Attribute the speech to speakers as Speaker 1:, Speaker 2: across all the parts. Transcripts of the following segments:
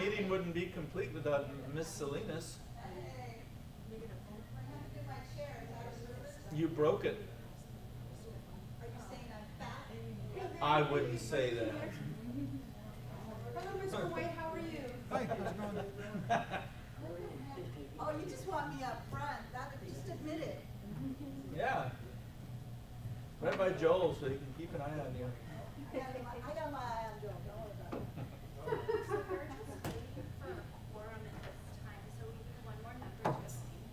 Speaker 1: meeting wouldn't be complete without Miss Salinas. You broke it.
Speaker 2: Are you saying I'm fat?
Speaker 1: I wouldn't say that.
Speaker 2: Hello, Mr. White, how are you?
Speaker 3: Hi, how's it going?
Speaker 2: Oh, you just want me up front. Just admit it.
Speaker 1: Yeah. Right by Joel so he can keep an eye on you.
Speaker 2: I got my eye on Joe. Don't worry about it.
Speaker 4: So we're just waiting for a quorum at this time, so we need one more member to abstain.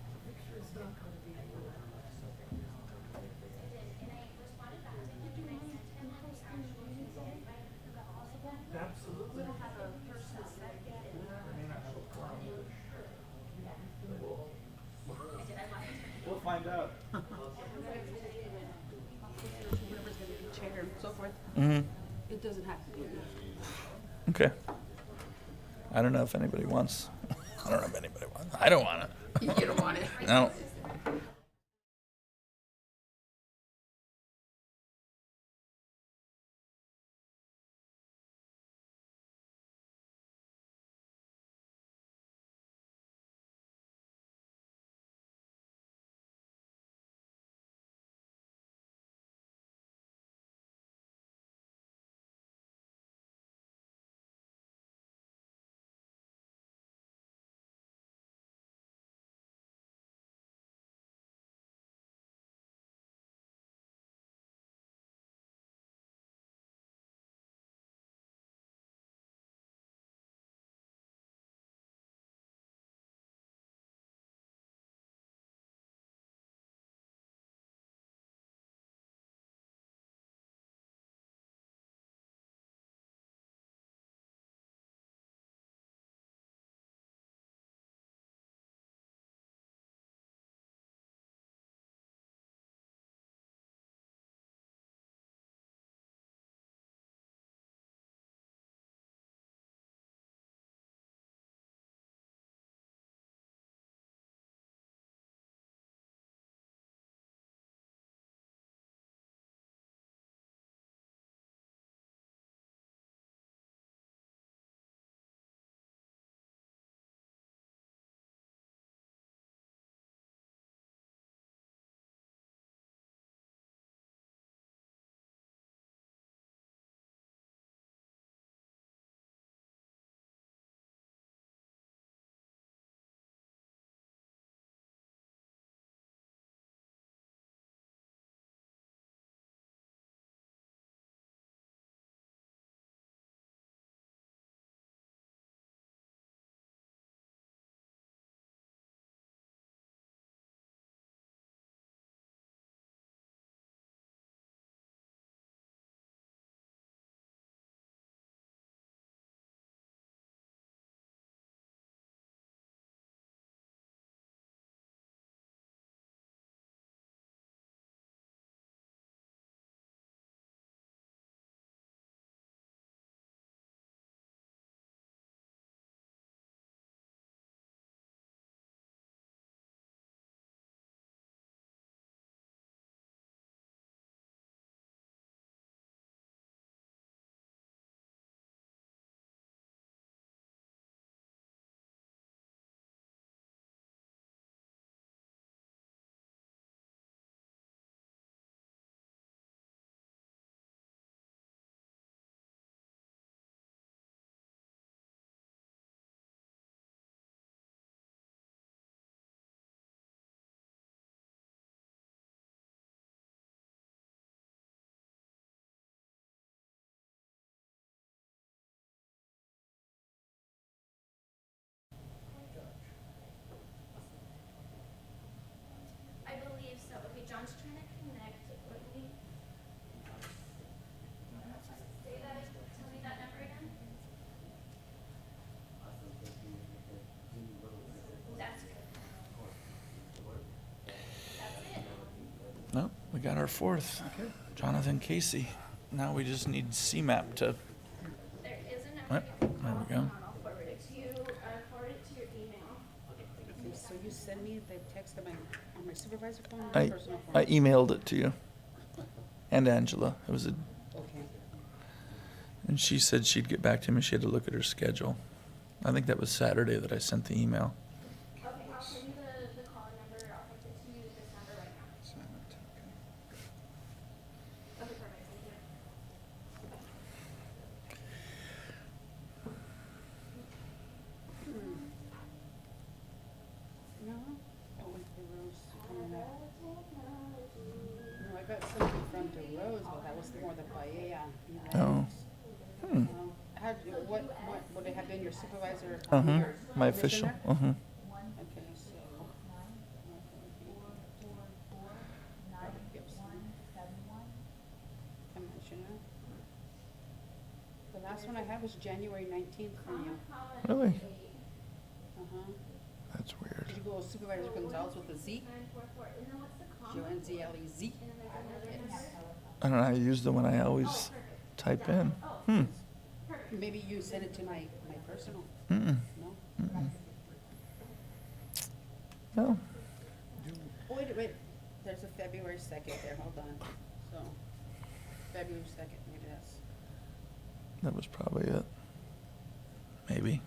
Speaker 4: And I responded back to him and I sent him the actual Tuesday invite for the all again.
Speaker 1: Absolutely.
Speaker 4: We'll have a first and second.
Speaker 1: May not have a quorum.
Speaker 4: We'll
Speaker 1: We'll find out.
Speaker 5: Whoever's going to be chair and so forth.
Speaker 6: Mm-hmm.
Speaker 5: It doesn't have to be.
Speaker 6: Okay. I don't know if anybody wants. I don't know if anybody wants. I don't want it.
Speaker 5: You don't want it.
Speaker 6: No.
Speaker 4: I believe so. Okay, John's trying to connect with me. Say that, tell me that number again. That's good. That's it.
Speaker 6: No, we got our fourth.
Speaker 3: Okay.
Speaker 6: Jonathan Casey. Now we just need CMAP to.
Speaker 4: There is a number
Speaker 6: What?
Speaker 4: you can
Speaker 6: There
Speaker 4: call.
Speaker 6: we go.
Speaker 4: I'll forward it to you, or forward it to your email.
Speaker 5: So you send me the text on my supervisor phone or
Speaker 6: I
Speaker 5: personal phone?
Speaker 6: I emailed it to you and Angela. It was
Speaker 5: Okay.
Speaker 6: and she said she'd get back to me. She had to look at her schedule. I think that was Saturday that I sent the email.
Speaker 4: Okay, I'll send you the call number. I'll text it to you this number right now.
Speaker 3: Silent, okay.
Speaker 4: Okay, perfect. Thank you.
Speaker 5: No? Oh, with the rose coming up. No, I got something from the rose, but that was more the paella.
Speaker 6: Oh. Hmm.
Speaker 5: Would it have been your supervisor?
Speaker 6: Uh-huh.
Speaker 5: your
Speaker 6: My official.
Speaker 5: commissioner?
Speaker 6: Uh-huh.
Speaker 5: Okay, so. Robert Gibson. Commissioner. The last one I had was January 19th from you.
Speaker 6: Really?
Speaker 5: Uh-huh.
Speaker 6: That's weird.
Speaker 5: Did you go with Supervisor Gonzalez with a Z?
Speaker 4: 944. And then what's the call?
Speaker 5: Gonzalez.
Speaker 4: And then there's another.
Speaker 6: I don't know how to use the one I always type in. Hmm.
Speaker 5: Maybe you sent it to my personal,
Speaker 6: Mm-mm.
Speaker 5: no?
Speaker 6: Mm-mm. No.
Speaker 5: Oh, wait, there's a February 2nd there, hold on. So, February 2nd, maybe that's,
Speaker 6: That was probably it. Maybe.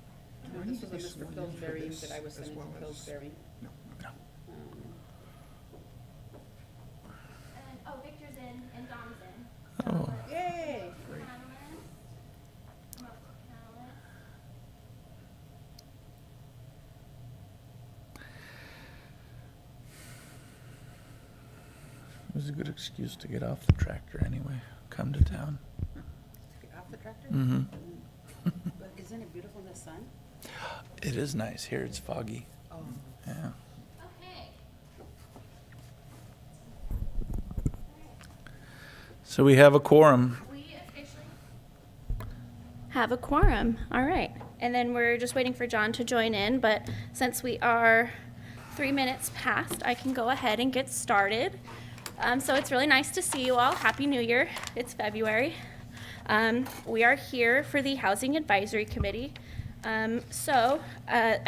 Speaker 5: no,
Speaker 3: Do I
Speaker 5: this
Speaker 3: need
Speaker 5: was
Speaker 3: to
Speaker 5: a
Speaker 3: be sworn
Speaker 5: Mr.
Speaker 3: in for
Speaker 5: Pillsbury
Speaker 3: this
Speaker 5: that I was
Speaker 3: as
Speaker 5: sending
Speaker 3: well
Speaker 5: to
Speaker 3: as-
Speaker 5: Pillsbury.
Speaker 3: No, no.
Speaker 5: Um,
Speaker 4: And oh, Victor's in and Dom's in.
Speaker 6: Oh.
Speaker 5: Yay!
Speaker 4: Panelist. Come up, panelist.
Speaker 6: It was a good excuse to get off the tractor anyway. Come to town.
Speaker 5: Get off the tractor?
Speaker 6: Mm-hmm.
Speaker 5: But isn't it beautiful in the sun?
Speaker 6: It is nice. Here it's foggy.
Speaker 5: Oh.
Speaker 6: Yeah.
Speaker 4: Okay.
Speaker 6: So we have a quorum.
Speaker 4: We officially have a quorum. All right. And then we're just waiting for John to join in, but since we are 3 minutes past, I can go ahead and get started. So it's really nice to see you all. Happy New Year. It's February. We are here for the Housing Advisory Committee. I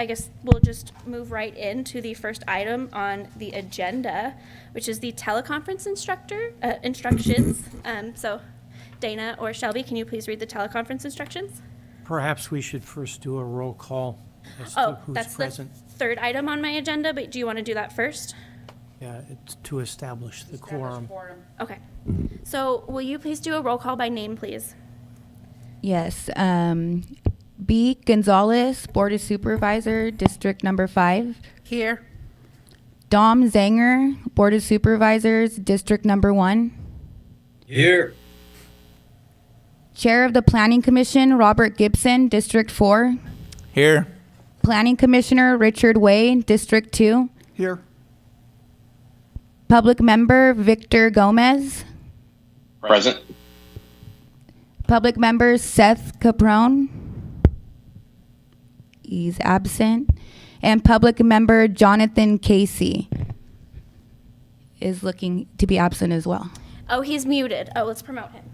Speaker 4: guess we'll just move right into the first item on the agenda, which is the teleconference instructions. So Dana or Shelby, can you please read the teleconference instructions?
Speaker 7: Perhaps we should first do a roll call as to
Speaker 4: Oh,
Speaker 7: who's
Speaker 4: that's the
Speaker 7: present.
Speaker 4: third item on my agenda, but do you want to do that first?
Speaker 7: Yeah, it's to establish the
Speaker 5: Established
Speaker 7: quorum.
Speaker 4: Okay. So will you please do a roll call by name, please?
Speaker 8: Yes. B. Gonzalez, Board of Supervisor, District Number 5.
Speaker 5: Here.
Speaker 8: Dom Zanger, Board of Supervisors, District Number 1.
Speaker 9: Here.
Speaker 8: Chair of the Planning Commission, Robert Gibson, District 4.
Speaker 6: Here.
Speaker 8: Planning Commissioner, Richard Way, District 2.
Speaker 3: Here.
Speaker 8: Public Member, Victor Gomez.
Speaker 9: Present.
Speaker 8: Public Member, Seth Caprone. He's absent. And Public Member, Jonathan Casey is looking to be absent as well.
Speaker 4: Oh, he's muted. Oh, let's promote him.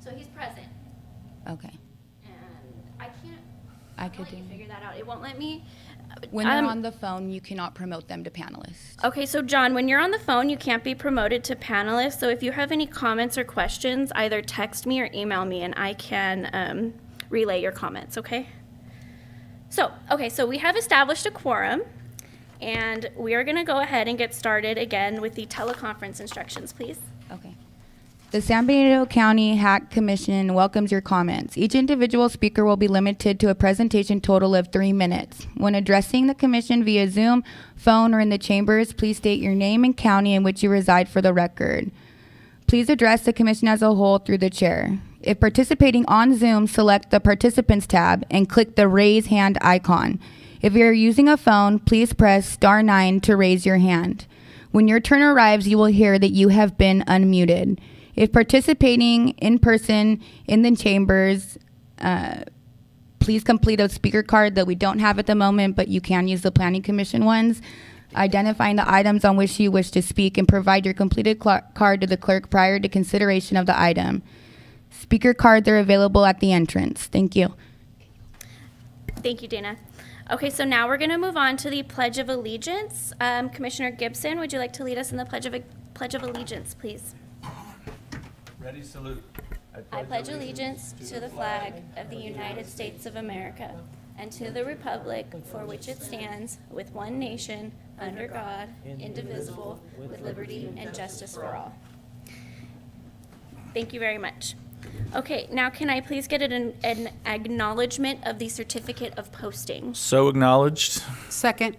Speaker 4: So he's present.
Speaker 8: Okay.
Speaker 4: And I can't
Speaker 8: I could
Speaker 4: let you
Speaker 8: do.
Speaker 4: figure that out. It won't let me.
Speaker 8: When they're on the phone, you cannot promote them to panelists.
Speaker 4: Okay, so John, when you're on the phone, you can't be promoted to panelist. So if you have any comments or questions, either text me or email me, and I can relay your comments, okay? So we have established a quorum, and we are going to go ahead and get started again with the teleconference instructions, please.
Speaker 8: Okay. The San Benito County Hack Commission welcomes your comments. Each individual speaker will be limited to a presentation total of 3 minutes. When addressing the commission via Zoom, phone, or in the chambers, please state your name and county in which you reside for the record. Please address the commission as a whole through the chair. If participating on Zoom, select the Participants tab and click the Raise Hand icon. If you're using a phone, please press *9 to raise your hand. When your turn arrives, you will hear that you have been unmuted. If participating in person in the chambers, please complete a speaker card that we don't have at the moment, but you can use the Planning Commission ones, identifying the items on which you wish to speak, and provide your completed card to the clerk prior to consideration of the item. Speaker cards are available at the entrance. Thank you.
Speaker 4: Thank you, Dana. Okay, so now we're going to move on to the Pledge of Allegiance. Commissioner Gibson, would you like to lead us in the Pledge of Allegiance, please?
Speaker 1: Ready, salute.
Speaker 4: I pledge allegiance to the flag of the United States of America and to the republic for which it stands, with one nation, under God, indivisible, with liberty and justice for all. Thank you very much. Okay, now can I please get an acknowledgement of the certificate of posting?
Speaker 6: So acknowledged.
Speaker 5: Second.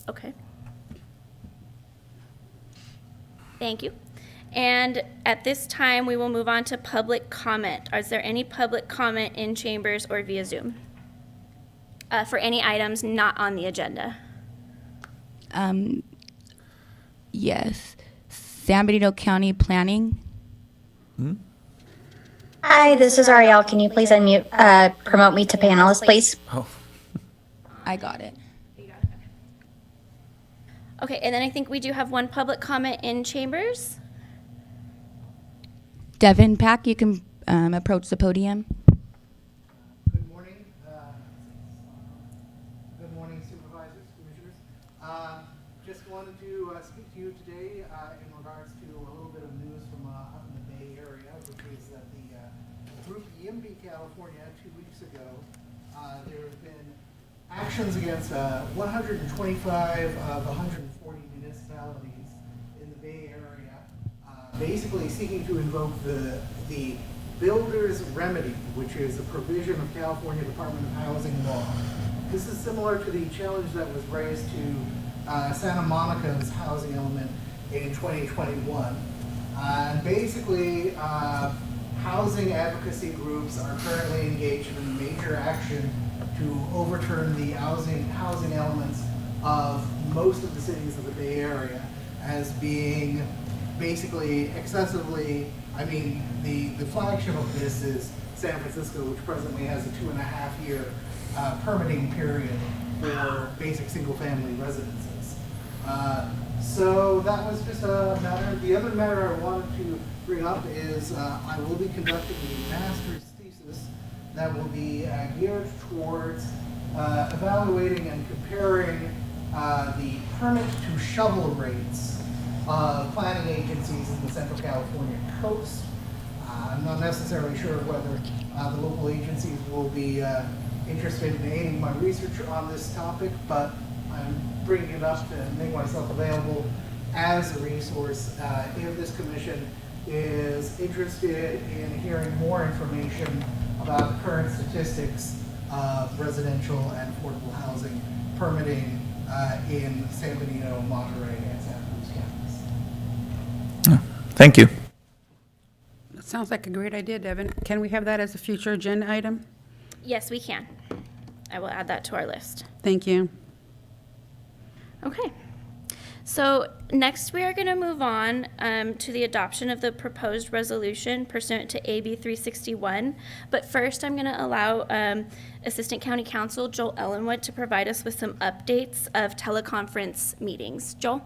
Speaker 4: Okay. Thank you. And at this time, we will move on to public comment. Is there any public comment in chambers or via Zoom? For any items not on the agenda?
Speaker 8: Yes. San Benito County Planning.
Speaker 10: Hi, this is Ariel. Can you please unmute, promote me to panelist, please?
Speaker 6: Oh,
Speaker 8: I got it.
Speaker 4: Okay, and then I think we do have one public comment in chambers.
Speaker 8: Devin Pack, you can approach the podium.
Speaker 3: Good morning. Good morning, supervisors, commissioners. Just wanted to speak to you today in regards to a little bit of news from up in the Bay Area, which is that the group YIMBY California 2 weeks ago, there have been actions against 125 of 140 municipalities in the Bay Area, basically seeking to invoke the builder's remedy, which is a provision of California Department of Housing law. This is similar to the challenge that was raised to Santa Monica's housing element in 2021. And basically, housing advocacy groups are currently engaged in a major action to overturn the housing elements of most of the cities of the Bay Area as being basically excessively, the flagship of this is San Francisco, which presently has a 2.5-year permitting period for basic single-family residences. So that was just a matter. The other matter I wanted to bring up is I will be conducting a master's thesis that will be geared towards evaluating and comparing the permit to shovel rates of planning agencies in the Central California coast. I'm not necessarily sure whether the local agencies will be interested in aiding my research on this topic, but I'm bringing it up to make myself available as a resource if this commission is interested in hearing more information about the current statistics of residential and affordable housing permitting in San Benito, Monterey, and Santa Cruz counties.
Speaker 6: thank you.
Speaker 5: That sounds like a great idea, Devin. Can we have that as a future agenda item?
Speaker 4: Yes, we can. I will add that to our list.
Speaker 5: Thank you.
Speaker 4: Okay. So next we are going to move on to the adoption of the proposed resolution pursuant to AB 361. But first I'm going to allow Assistant County Counsel Joel Ellenwood to provide us with some updates of teleconference meetings. Joel?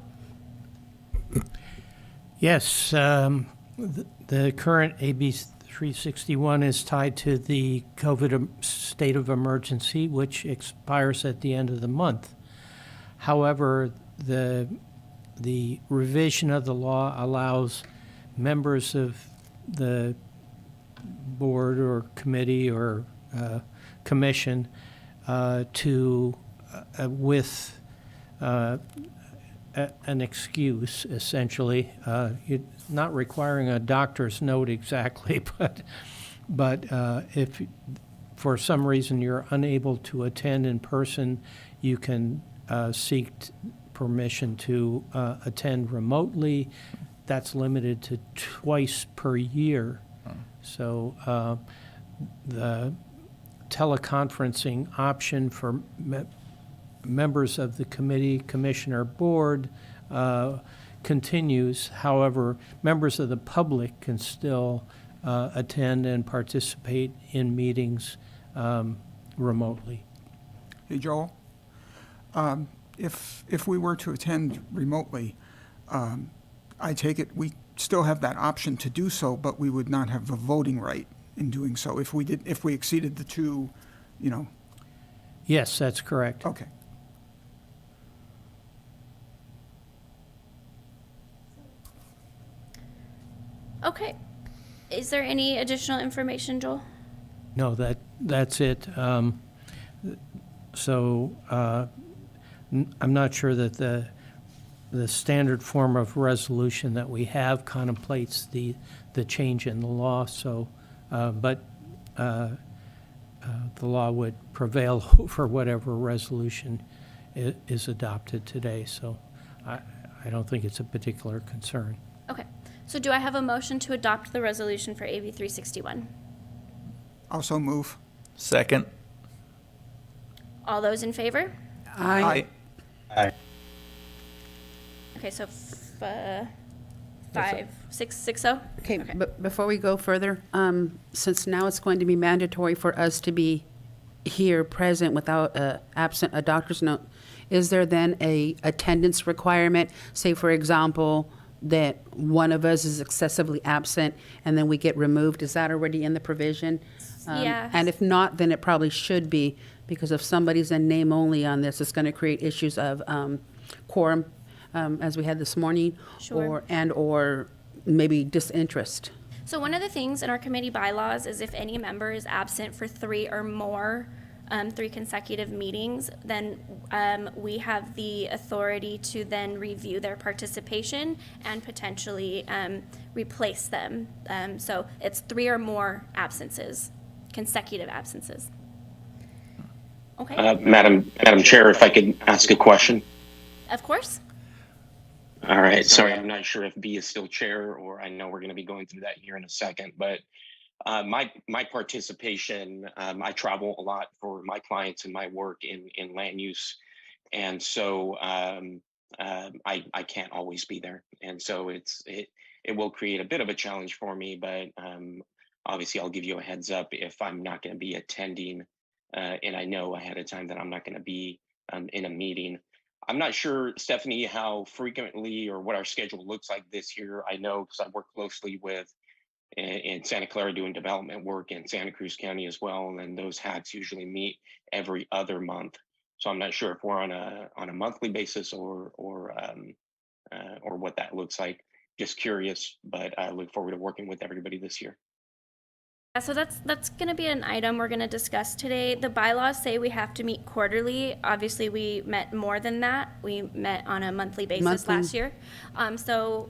Speaker 7: Yes, the current AB 361 is tied to the COVID state of emergency, which expires at the end of the month. However, the revision of the law allows members of the board or committee or commission to, with an excuse, essentially, not requiring a doctor's note exactly, but if for some reason you're unable to attend in person, you can seek permission to attend remotely. That's limited to twice per year. So the teleconferencing option for members of the committee, commissioner, board continues. However, members of the public can still attend and participate in meetings remotely.
Speaker 11: Hey, Joel. If we were to attend remotely, I take it we still have that option to do so, but we would not have a voting right in doing so if we exceeded the two,
Speaker 7: Yes, that's correct.
Speaker 11: Okay.
Speaker 4: Okay. Is there any additional information, Joel?
Speaker 7: No, that's it. So I'm not sure that the standard form of resolution that we have contemplates the change in the law, so, but the law would prevail over whatever resolution is adopted today, so I don't think it's a particular concern.
Speaker 4: Okay. So do I have a motion to adopt the resolution for AB 361?
Speaker 11: Also move.
Speaker 6: Second.
Speaker 4: All those in favor?
Speaker 11: Aye.
Speaker 4: Okay, so 6-0?
Speaker 5: Okay, but before we go further, since now it's going to be mandatory for us to be here present without absent a doctor's note, is there then a attendance requirement? Say, for example, that one of us is excessively absent and then we get removed. Is that already in the provision?
Speaker 4: Yes.
Speaker 5: And if not, then it probably should be, because if somebody's in name only on this, it's going to create issues of quorum, as we had this morning,
Speaker 4: Sure.
Speaker 5: or maybe disinterest.
Speaker 4: So one of the things in our committee bylaws is if any member is absent for 3 or more, 3 consecutive meetings, then we have the authority to then review their participation and potentially replace them. So it's 3 or more absences, consecutive absences. Okay,
Speaker 9: Madam Chair, if I could ask a question.
Speaker 4: of course.
Speaker 9: All right. Sorry, I'm not sure if B is still chair, or I know we're going to be going through that here in a second, but my participation, I travel a lot for my clients and my work in land use. And so I can't always be there. And so it will create a bit of a challenge for me, but obviously I'll give you a heads up if I'm not going to be attending. And I know ahead of time that I'm not going to be in a meeting. I'm not sure, Stephanie, how frequently or what our schedule looks like this year. I know because I work closely with in Santa Clara doing development work in Santa Cruz County as well, and then those hats usually meet every other month. So I'm not sure if we're on a monthly basis or what that looks like. Just curious, but I look forward to working with everybody this year.
Speaker 4: Yeah, so that's going to be an item we're going to discuss today. The bylaws say we have to meet quarterly. Obviously, we met more than that. We met on a monthly basis last year. So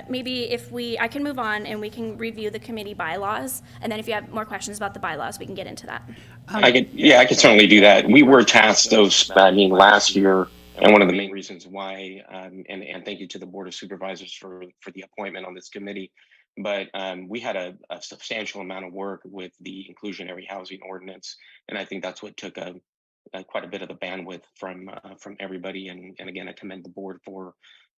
Speaker 4: maybe I can move on and we can review the committee bylaws. And then if you have more questions about the bylaws, we can get into that.
Speaker 9: I could certainly do that. We were tasked last year, and one of the main reasons why, and thank you to the Board of Supervisors for the appointment on this committee. But we had a substantial amount of work with the inclusionary housing ordinance, and I think that's what took quite a bit of the bandwidth from everybody. And again, I commend the board for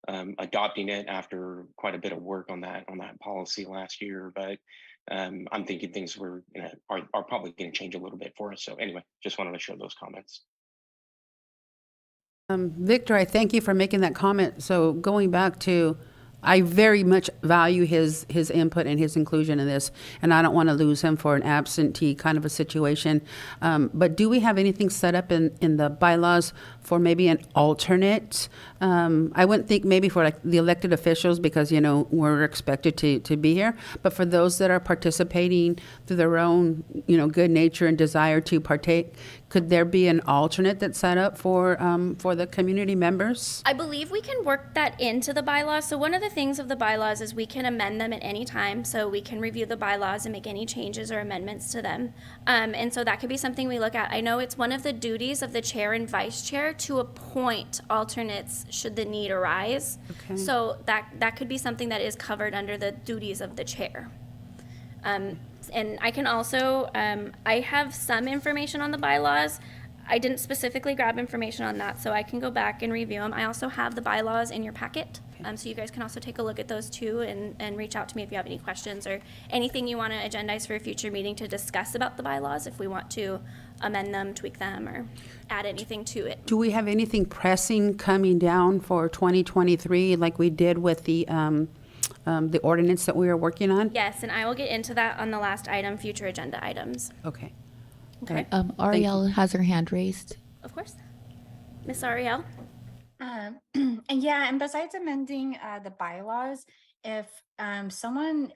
Speaker 9: adopting it after quite a bit of work on that policy last year. But I'm thinking things are probably going to change a little bit for us. So anyway, just wanted to share those comments.
Speaker 5: Victor, I thank you for making that comment. So going back to, I very much value his input and his inclusion in this, and I don't want to lose him for an absentee kind of a situation. But do we have anything set up in the bylaws for maybe an alternate? I wouldn't think maybe for like the elected officials, because, we're expected to be here. But for those that are participating through their own, good nature and desire to partake, could there be an alternate that's set up for the community members?
Speaker 4: I believe we can work that into the bylaws. So one of the things of the bylaws is we can amend them at any time. So we can review the bylaws and make any changes or amendments to them. And so that could be something we look at. I know it's one of the duties of the chair and vice chair to appoint alternates should the need arise.
Speaker 5: Okay.
Speaker 4: So that could be something that is covered under the duties of the chair. And I can also, I have some information on the bylaws. I didn't specifically grab information on that, so I can go back and review them. I also have the bylaws in your packet, so you guys can also take a look at those too and reach out to me if you have any questions or anything you want to agendize for a future meeting to discuss about the bylaws, if we want to amend them, tweak them, or add anything to it.
Speaker 5: Do we have anything pressing coming down for 2023 like we did with the ordinance that we are working on?
Speaker 4: Yes, and I will get into that on the last item, future agenda items.
Speaker 5: Okay.
Speaker 4: Okay.
Speaker 8: Ariel has her hand raised.
Speaker 4: Of course. Miss Ariel?
Speaker 12: And besides amending the bylaws,
Speaker 10: if someone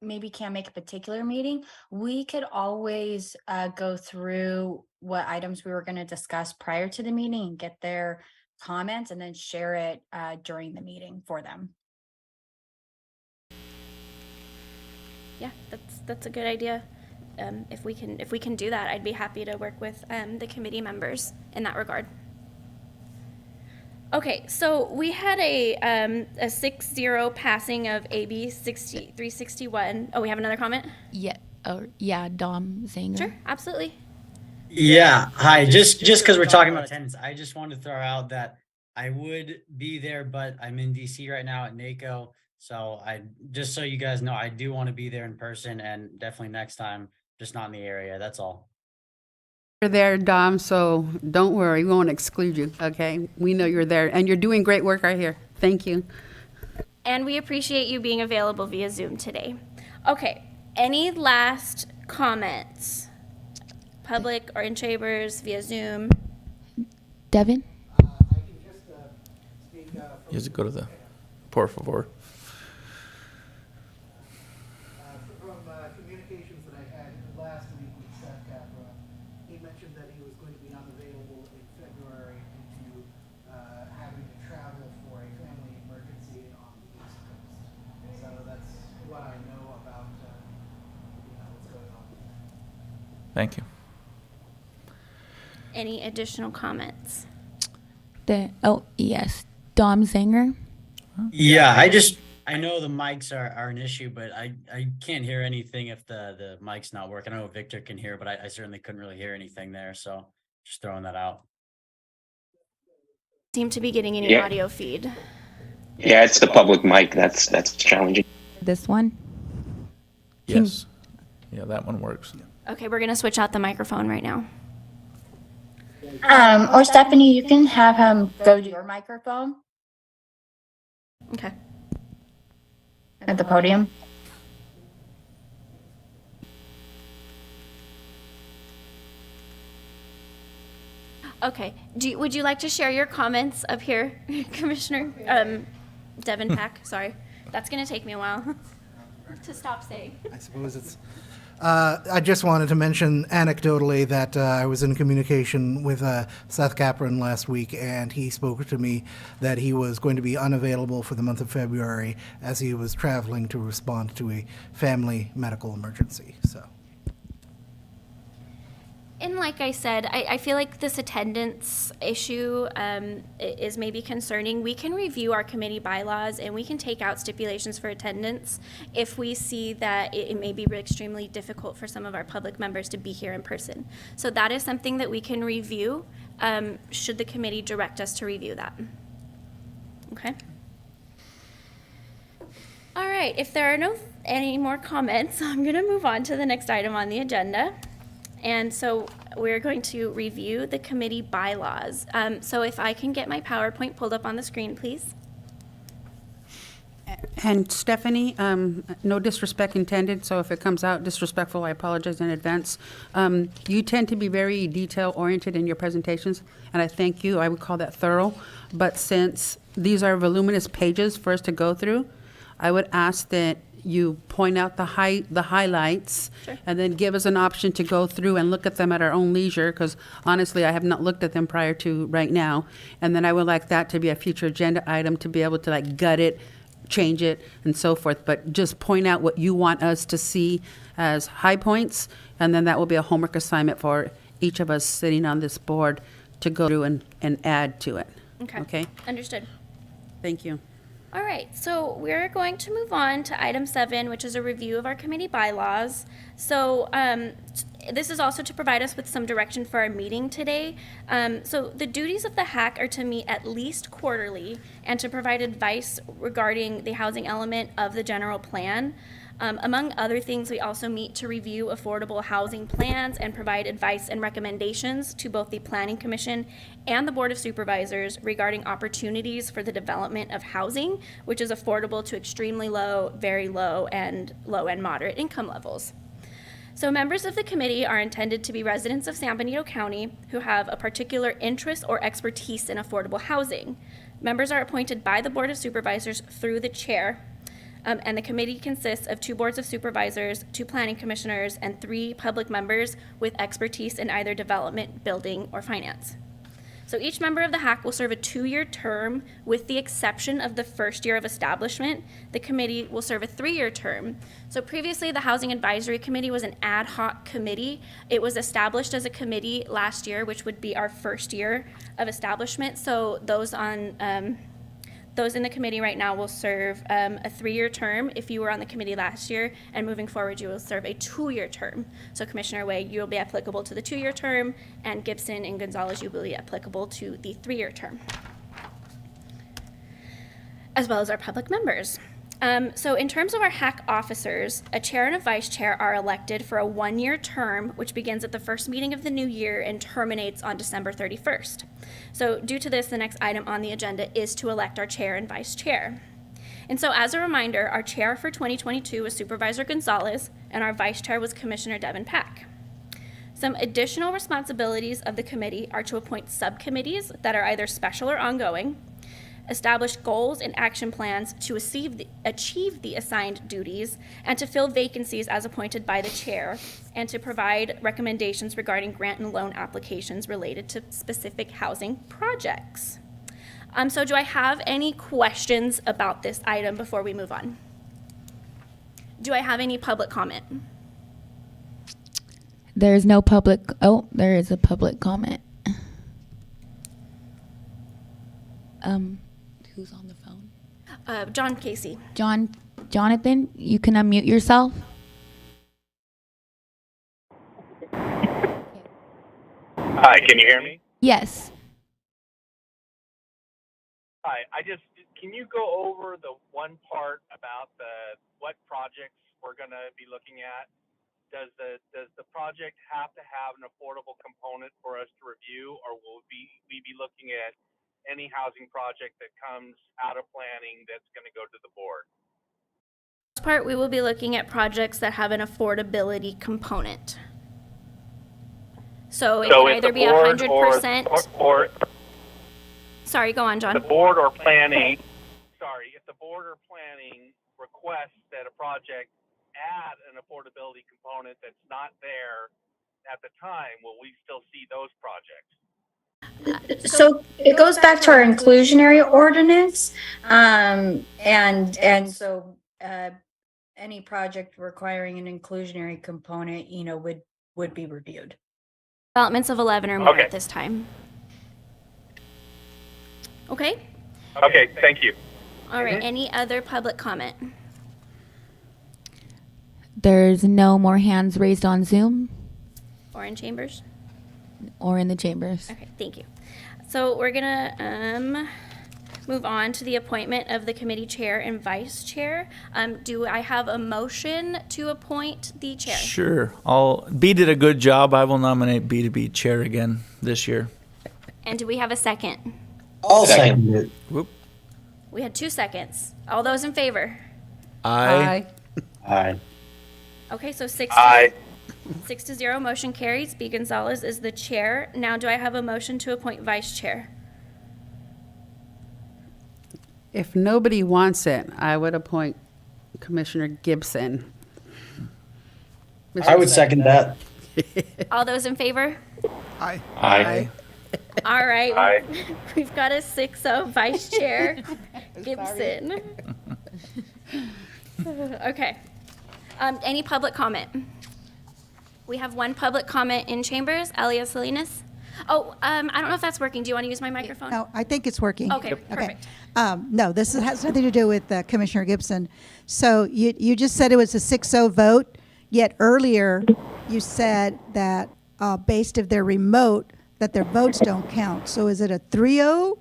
Speaker 10: maybe can't make a particular meeting, we could always go through what items we were going to discuss prior to the meeting and get their comments and then share it during the meeting for them.
Speaker 4: Yeah, that's a good idea. If we can do that, I'd be happy to work with the committee members in that regard. Okay, so we had a 6-0 passing of AB 361. Oh, we have another comment?
Speaker 8: Yeah. Oh, yeah. Dom Zanger.
Speaker 4: Sure, absolutely.
Speaker 12: Yeah, hi. Just because we're talking about attendance, I just wanted to throw out that I would be there, but I'm in DC right now at NACO. So just so you guys know, I do want to be there in person, and definitely next time, just not in the area. That's all.
Speaker 5: You're there, Dom, so don't worry. We won't exclude you, okay? We know you're there, and you're doing great work right here. Thank you.
Speaker 4: And we appreciate you being available via Zoom today. Okay, any last comments? Public or in chambers, via Zoom?
Speaker 8: Devin?
Speaker 3: I can just speak
Speaker 6: You have to go to the por favor.
Speaker 3: from communications that I had last week with Seth Capra. He mentioned that he was going to be unavailable in February due to having to travel for a family emergency on the East Coast. So that's what I know about what's going on.
Speaker 6: Thank you.
Speaker 4: Any additional comments?
Speaker 8: Yes. Dom Zanger?
Speaker 12: Yeah, I know the mics are an issue, but I can't hear anything if the mic's not working. I know Victor can hear, but I certainly couldn't really hear anything there. So just throwing that out.
Speaker 4: Seem to be getting any
Speaker 9: Yeah.
Speaker 4: audio feed.
Speaker 9: Yeah, it's the public mic that's challenging.
Speaker 8: This one?
Speaker 6: Yes. Yeah, that one works.
Speaker 4: Okay, we're gonna switch out the microphone right now.
Speaker 10: Or Stephanie, you can have him go to your microphone
Speaker 4: Okay.
Speaker 10: at the podium.
Speaker 4: Okay. Would you like to share your comments up here, Commissioner? Devin Pack, sorry. That's gonna take me a while to stop saying.
Speaker 3: I suppose it's. I just wanted to mention anecdotally that I was in communication with Seth Capron last week, and he spoke to me that he was going to be unavailable for the month of February as he was traveling to respond to a family medical emergency. So.
Speaker 4: And like I said, I feel like this attendance issue is maybe concerning. We can review our committee bylaws and we can take out stipulations for attendance if we see that it may be extremely difficult for some of our public members to be here in person. So that is something that we can review, should the committee direct us to review that. Okay? All right, if there are any more comments, I'm gonna move on to the next item on the agenda. And so we're going to review the committee bylaws. So if I can get my PowerPoint pulled up on the screen, please.
Speaker 5: And Stephanie, no disrespect intended, so if it comes out disrespectful, I apologize in advance. You tend to be very detail-oriented in your presentations, and I thank you. I would call that thorough. But since these are voluminous pages for us to go through, I would ask that you point out the highlights,
Speaker 4: Sure.
Speaker 5: and then give us an option to go through and look at them at our own leisure, because honestly, I have not looked at them prior to right now. And then I would like that to be a future agenda item, to be able to like gut it, change it, and so forth. But just point out what you want us to see as high points, and then that will be a homework assignment for each of us sitting on this board to go through and add to it. Okay?
Speaker 4: Understood.
Speaker 5: Thank you.
Speaker 4: All right, so we're going to move on to item 7, which is a review of our committee bylaws. So this is also to provide us with some direction for our meeting today. So the duties of the HAC are to meet at least quarterly and to provide advice regarding the housing element of the general plan. Among other things, we also meet to review affordable housing plans and provide advice and recommendations to both the Planning Commission and the Board of Supervisors regarding opportunities for the development of housing, which is affordable to extremely low, very low, and low and moderate income levels. So members of the committee are intended to be residents of San Benito County who have a particular interest or expertise in affordable housing. Members are appointed by the Board of Supervisors through the chair. And the committee consists of 2 boards of supervisors, 2 planning commissioners, and 3 public members with expertise in either development, building, or finance. So each member of the HAC will serve a 2-year term, with the exception of the first year of establishment. The committee will serve a 3-year term. So previously, the Housing Advisory Committee was an ad hoc committee. It was established as a committee last year, which would be our first year of establishment. So those in the committee right now will serve a 3-year term if you were on the committee last year, and moving forward, you will serve a 2-year term. So Commissioner Way, you will be applicable to the 2-year term, and Gibson and Gonzalez, you will be applicable to the 3-year term, as well as our public members. So in terms of our HAC officers, a chair and a vice chair are elected for a 1-year term, which begins at the first meeting of the new year and terminates on December 31st. So due to this, the next item on the agenda is to elect our chair and vice chair. And so as a reminder, our chair for 2022 was Supervisor Gonzalez, and our vice chair was Commissioner Devin Pack. Some additional responsibilities of the committee are to appoint subcommittees that are either special or ongoing, establish goals and action plans to achieve the assigned duties, and to fill vacancies as appointed by the chair, and to provide recommendations regarding grant and loan applications related to specific housing projects. So do I have any questions about this item before we move on? Do I have any public comment?
Speaker 8: There's no public, oh, there is a public comment. Who's on the phone?
Speaker 4: John Casey.
Speaker 8: Jonathan, you can unmute yourself.
Speaker 13: Hi, can you hear me?
Speaker 8: Yes.
Speaker 13: Hi, can you go over the one part about what projects we're gonna be looking at? Does the project have to have an affordable component for us to review, or will we be looking at any housing project that comes out of planning that's gonna go to the board?
Speaker 4: For the most part, we will be looking at projects that have an affordability component. So it can either be 100%. Sorry, go on, John.
Speaker 13: The board or planning. Sorry, if the board or planning requests that a project add an affordability component that's not there at the time, will we still see those projects?
Speaker 10: So it goes back to our inclusionary ordinance, and so any project requiring an inclusionary component, would be reviewed.
Speaker 4: Developments of 11 or more
Speaker 13: Okay.
Speaker 4: at this time. Okay?
Speaker 13: Okay, thank you.
Speaker 4: All right, any other public comment?
Speaker 8: There's no more hands raised on Zoom
Speaker 4: Or in chambers?
Speaker 8: or in the chambers.
Speaker 4: Okay, thank you. So we're gonna move on to the appointment of the committee chair and vice chair. Do I have a motion to appoint the chair?
Speaker 6: Sure. B did a good job. I will nominate B to be chair again this year.
Speaker 4: And do we have a second?
Speaker 12: I'll second it.
Speaker 6: Whoop.
Speaker 4: We had 2 seconds. All those in favor?
Speaker 6: Aye.
Speaker 12: Aye.
Speaker 4: Okay, so 6
Speaker 13: Aye.
Speaker 4: to 0, motion carries. B. Gonzalez is the chair. Now do I have a motion to appoint vice chair?
Speaker 5: If nobody wants it, I would appoint Commissioner Gibson.
Speaker 12: I would second that.
Speaker 4: All those in favor?
Speaker 11: Aye.
Speaker 6: Aye.
Speaker 4: All right.
Speaker 13: Aye.
Speaker 4: We've got a 6-0 vice chair, Gibson. Okay. Any public comment? We have one public comment in chambers, Elia Salinas. Oh, I don't know if that's working. Do you want to use my microphone?
Speaker 2: No, I think it's working.
Speaker 4: Okay, perfect.
Speaker 2: No, this has nothing to do with Commissioner Gibson. So you just said it was a 6-0 vote, yet earlier you said that based if they're remote, that their votes don't count. So is it a 3-0?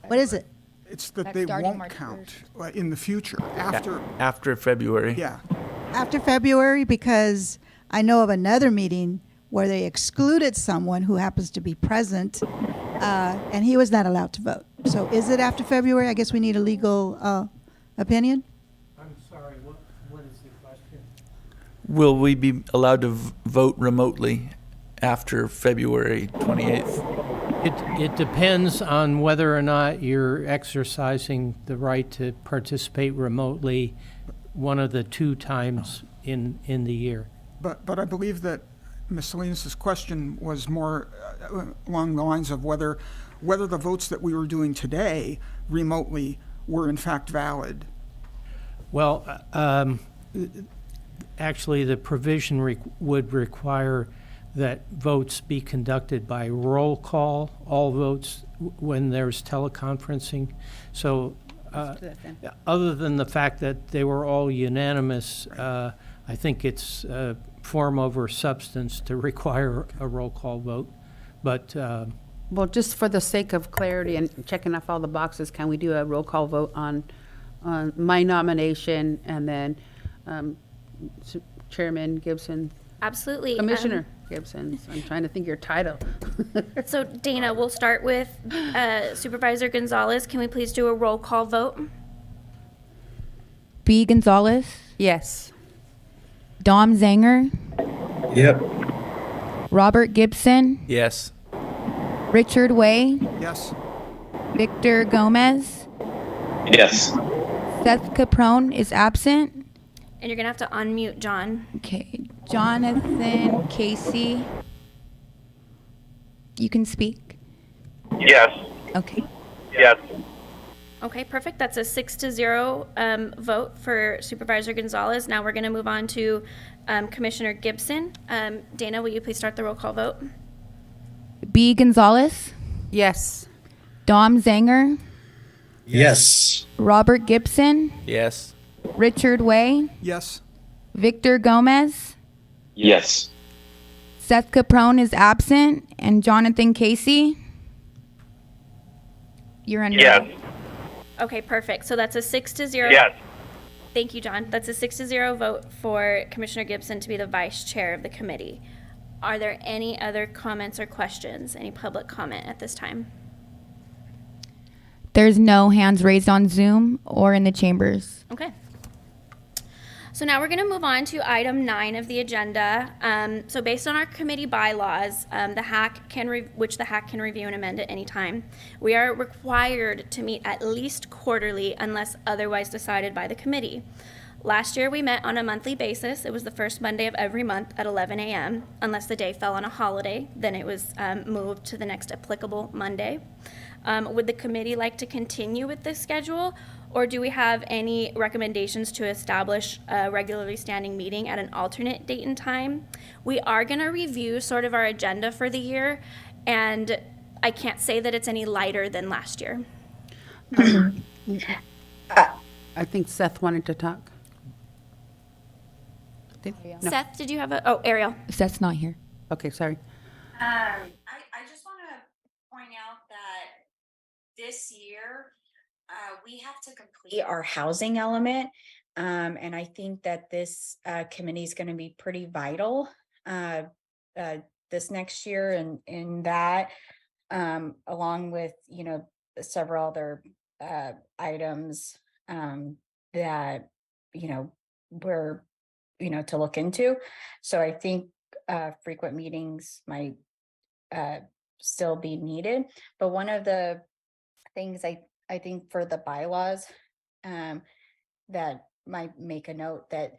Speaker 2: What is it?
Speaker 11: It's that
Speaker 8: That's
Speaker 11: they
Speaker 8: starting
Speaker 11: won't
Speaker 8: March
Speaker 11: count in the future, after,
Speaker 6: After February.
Speaker 11: yeah.
Speaker 2: After February? Because I know of another meeting where they excluded someone who happens to be present, and he was not allowed to vote. So is it after February? I guess we need a legal opinion.
Speaker 7: I'm sorry, what is the question?
Speaker 6: Will we be allowed to vote remotely after February 28th?
Speaker 7: It depends on whether or not you're exercising the right to participate remotely one of the 2 times in the year.
Speaker 11: But I believe that Ms. Salinas' question was more along the lines of whether the votes that we were doing today remotely were in fact valid.
Speaker 7: Well, actually, the provision would require that votes be conducted by roll call, all votes when there's teleconferencing. So other than the fact that they were all unanimous, I think it's form over substance to require a roll call vote. But
Speaker 5: Well, just for the sake of clarity and checking off all the boxes, can we do a roll call vote on my nomination and then Chairman Gibson?
Speaker 4: Absolutely.
Speaker 5: Commissioner Gibson. I'm trying to think your title.
Speaker 4: So Dana, we'll start with Supervisor Gonzalez. Can we please do a roll call vote?
Speaker 8: B. Gonzalez,
Speaker 5: Yes.
Speaker 8: Dom Zanger,
Speaker 12: Yep.
Speaker 8: Robert Gibson,
Speaker 6: Yes.
Speaker 8: Richard Way,
Speaker 11: Yes?
Speaker 8: Victor Gomez,
Speaker 9: Yes.
Speaker 8: Seth Caprone is absent.
Speaker 4: And you're gonna have to unmute John.
Speaker 8: Okay, Jonathan Casey, you can speak.
Speaker 13: Yes.
Speaker 8: Okay.
Speaker 13: Yes.
Speaker 4: Okay, perfect. That's a 6-0 vote for Supervisor Gonzalez. Now we're gonna move on to Commissioner Gibson. Dana, will you please start the roll call vote?
Speaker 8: B. Gonzalez,
Speaker 5: Yes.
Speaker 8: Dom Zanger,
Speaker 12: Yes.
Speaker 8: Robert Gibson,
Speaker 6: Yes.
Speaker 8: Richard Way,
Speaker 11: Yes?
Speaker 8: Victor Gomez,
Speaker 9: Yes.
Speaker 8: Seth Caprone is absent, and Jonathan Casey. You're unmuted.
Speaker 13: Yes.
Speaker 4: Okay, perfect. So that's a 6-0.
Speaker 13: Yes.
Speaker 4: Thank you, John. That's a 6-0 vote for Commissioner Gibson to be the vice chair of the committee. Are there any other comments or questions? Any public comment at this time?
Speaker 8: There's no hands raised on Zoom or in the chambers.
Speaker 4: Okay. So now we're going to move on to item 9 of the agenda. So based on our committee bylaws, the HAC which the HAC can review and amend at any time, we are required to meet at least quarterly unless otherwise decided by the committee. Last year we met on a monthly basis. It was the first Monday of every month at 11 a.m. Unless the day fell on a holiday, then it was moved to the next applicable Monday. Would the committee like to continue with this schedule, or do we have any recommendations to establish a regularly standing meeting at an alternate date and time? We are going to review sort of our agenda for the year, and I can't say that it's any lighter than last year.
Speaker 5: I think Seth wanted to talk. No.
Speaker 4: Seth, did you have a, oh, Ariel.
Speaker 8: Seth's not here.
Speaker 5: Okay, sorry.
Speaker 10: I just want to point out that this year, we have to complete our housing element. And I think that this committee is going to be pretty vital this next year, and in that, along with, several other items that, we're, to look into. So I think frequent meetings might still be needed. But one of the things I think for the bylaws that might make a note that,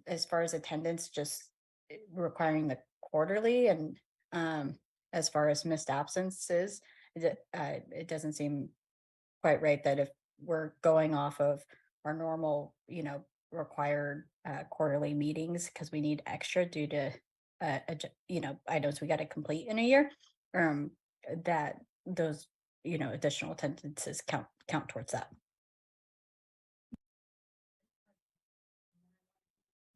Speaker 10: as far as attendance, just requiring the quarterly, and as far as missed absences, it doesn't seem quite right that if we're going off of our normal, required quarterly meetings, because we need extra due to items we got to complete in a year, that those additional attendances count towards that.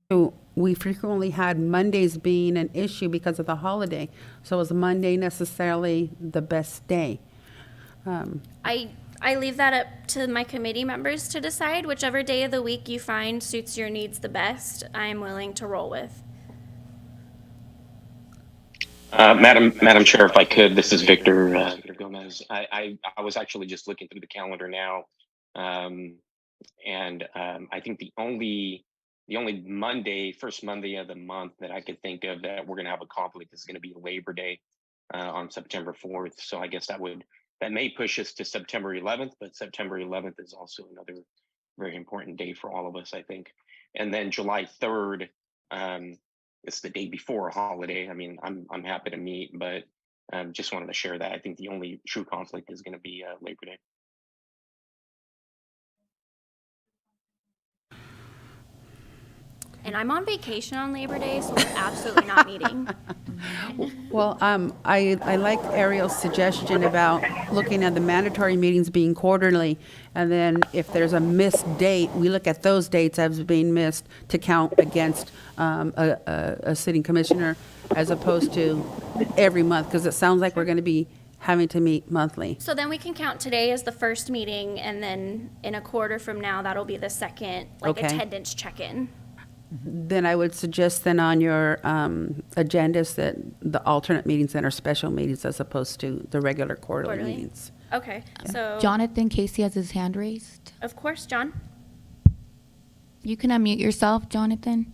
Speaker 5: So we frequently had Mondays being an issue because of the holiday. So is Monday necessarily the best day?
Speaker 4: I leave that up to my committee members to decide. Whichever day of the week you find suits your needs the best, I'm willing to roll with.
Speaker 9: Madam Chair, if I could, this is Victor Gomez. I was actually just looking through the calendar now, and I think the only first Monday of the month that I could think of that we're going to have a conflict is going to be Labor Day. on September 4th. So I guess that may push us to September 11th, but September 11th is also another very important day for all of us, I think. And then July 3rd, it's the day before a holiday. I mean, I'm happy to meet, but just wanted to share that. I think the only true conflict is going to be Labor Day.
Speaker 4: And I'm on vacation on Labor Day, so we're absolutely not meeting.
Speaker 5: Well, I like Ariel's suggestion about looking at the mandatory meetings being quarterly, and then if there's a missed date, we look at those dates as being missed to count against a sitting commissioner, as opposed to every month, because it sounds like we're going to be having to meet monthly.
Speaker 4: So then we can count today as the first meeting, and then in a quarter from now, that'll be the second, like,
Speaker 5: Okay.
Speaker 4: attendance check-in.
Speaker 5: Then I would suggest then on your agendas that the alternate meetings then are special meetings as opposed to the regular quarterly
Speaker 4: Quarterly.
Speaker 5: meetings.
Speaker 4: Okay, so.
Speaker 8: Jonathan Casey has his hand raised.
Speaker 4: Of course, John.
Speaker 8: You can unmute yourself, Jonathan.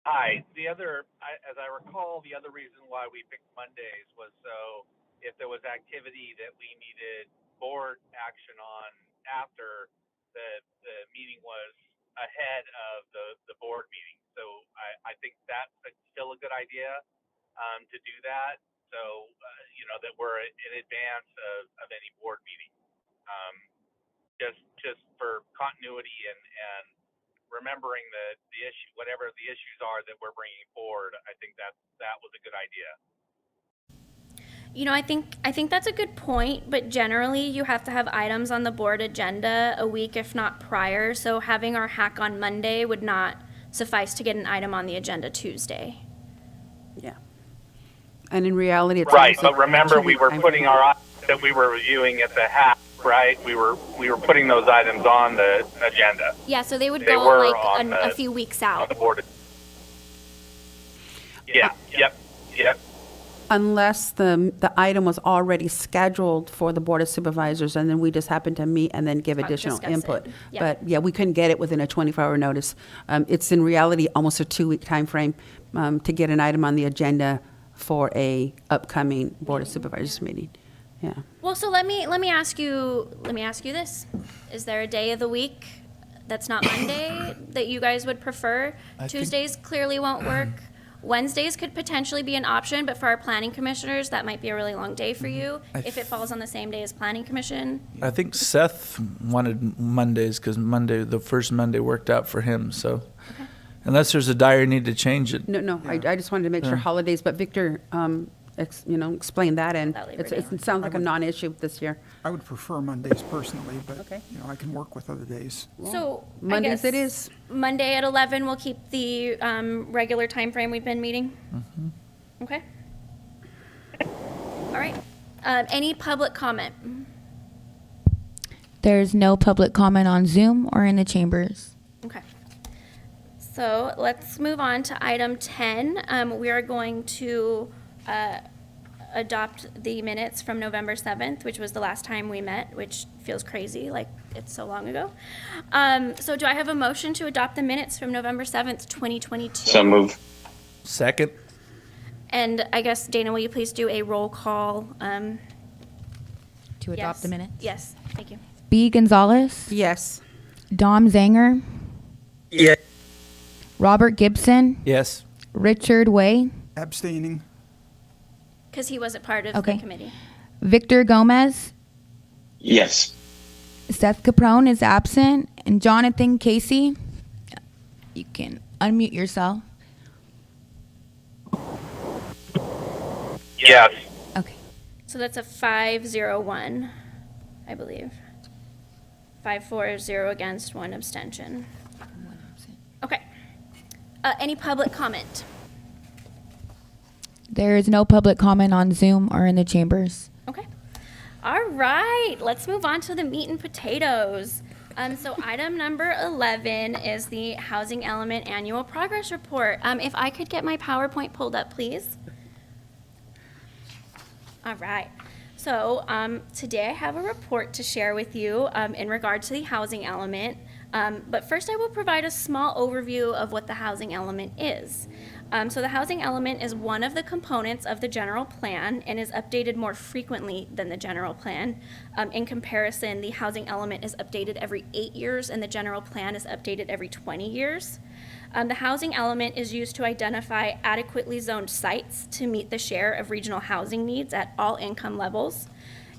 Speaker 13: Hi. As I recall, the other reason why we picked Mondays was so if there was activity that we needed board action on after the meeting was ahead of the board meeting. So I think that's still a good idea to do that. So, that we're in advance of any board meeting. Just for continuity and remembering the issue, whatever the issues are that we're bringing forward, I think that was a good idea.
Speaker 4: I think that's a good point, but generally you have to have items on the board agenda a week, if not prior. So having our hack on Monday would not suffice to get an item on the agenda Tuesday.
Speaker 5: Yeah. And in reality, it's
Speaker 13: Right,
Speaker 5: also
Speaker 13: but remember
Speaker 5: two-week
Speaker 13: we were
Speaker 5: time
Speaker 13: putting
Speaker 5: frame.
Speaker 13: our items that we were reviewing at the hack, right? We were putting those items on the agenda.
Speaker 4: Yeah, so they would
Speaker 13: They
Speaker 4: go
Speaker 13: were
Speaker 4: like
Speaker 13: on
Speaker 4: a
Speaker 13: the-
Speaker 4: few weeks
Speaker 13: On
Speaker 4: out.
Speaker 13: the board. Yeah. Yep.
Speaker 5: Unless the item was already scheduled for the Board of Supervisors, and then we just happened to meet and then give additional
Speaker 4: discuss it.
Speaker 5: input.
Speaker 4: Yeah.
Speaker 5: But yeah, we couldn't get it within a 24-hour notice. It's in reality almost a 2-week time frame to get an item on the agenda for a upcoming Board of Supervisors meeting. Yeah.
Speaker 4: Well, so let me ask you this. Is there a day of the week that's not Monday that you guys would prefer? Tuesdays clearly won't work. Wednesdays could potentially be an option, but for our planning commissioners, that might be a really long day for you if it falls on the same day as planning commission.
Speaker 6: I think Seth wanted Mondays because the first Monday worked out for him. So unless there's a dire need to change it.
Speaker 5: No, I just wanted to make sure holidays, but Victor, explain that, and
Speaker 4: That Labor
Speaker 5: it
Speaker 4: Day.
Speaker 5: sounds like a non-issue this year.
Speaker 11: I would prefer Mondays personally, but,
Speaker 5: Okay.
Speaker 11: I can work with other days.
Speaker 4: So I
Speaker 5: Mondays
Speaker 4: guess
Speaker 5: it is.
Speaker 4: Monday at 11, we'll keep the regular time frame we've been meeting. Okay. All right. Any public comment?
Speaker 8: There's no public comment on Zoom or in the chambers.
Speaker 4: Okay. So let's move on to item 10. We are going to adopt the minutes from November 7th, which was the last time we met, which feels crazy, like it's so long ago. So do I have a motion to adopt the minutes from November 7th, 2022?
Speaker 9: So move.
Speaker 6: Second.
Speaker 4: And I guess, Dana, will you please do a roll call?
Speaker 8: To adopt the minutes.
Speaker 4: Yes, thank you.
Speaker 8: B. Gonzalez,
Speaker 5: Yes.
Speaker 8: Dom Zanger,
Speaker 12: Yeah.
Speaker 8: Robert Gibson,
Speaker 6: Yes.
Speaker 8: Richard Way,
Speaker 11: Abstaining,
Speaker 4: Because he wasn't part of
Speaker 8: Okay.
Speaker 4: the committee.
Speaker 8: Victor Gomez,
Speaker 9: Yes.
Speaker 8: Seth Caprone is absent, and Jonathan Casey. You can unmute yourself.
Speaker 13: Yes.
Speaker 8: Okay.
Speaker 4: So that's a 5-0-1, I believe. 5-4-0 against, 1 abstention. Okay. Any public comment?
Speaker 8: There is no public comment on Zoom or in the chambers.
Speaker 4: Okay. All right, let's move on to the meat and potatoes. So item number 11 is the Housing Element Annual Progress Report. If I could get my PowerPoint pulled up, please. All right. So today I have a report to share with you in regard to the housing element. But first, I will provide a small overview of what the housing element is. So the housing element is one of the components of the general plan and is updated more frequently than the general plan. In comparison, the housing element is updated every 8 years and the general plan is updated every 20 years. The housing element is used to identify adequately zoned sites to meet the share of regional housing needs at all income levels.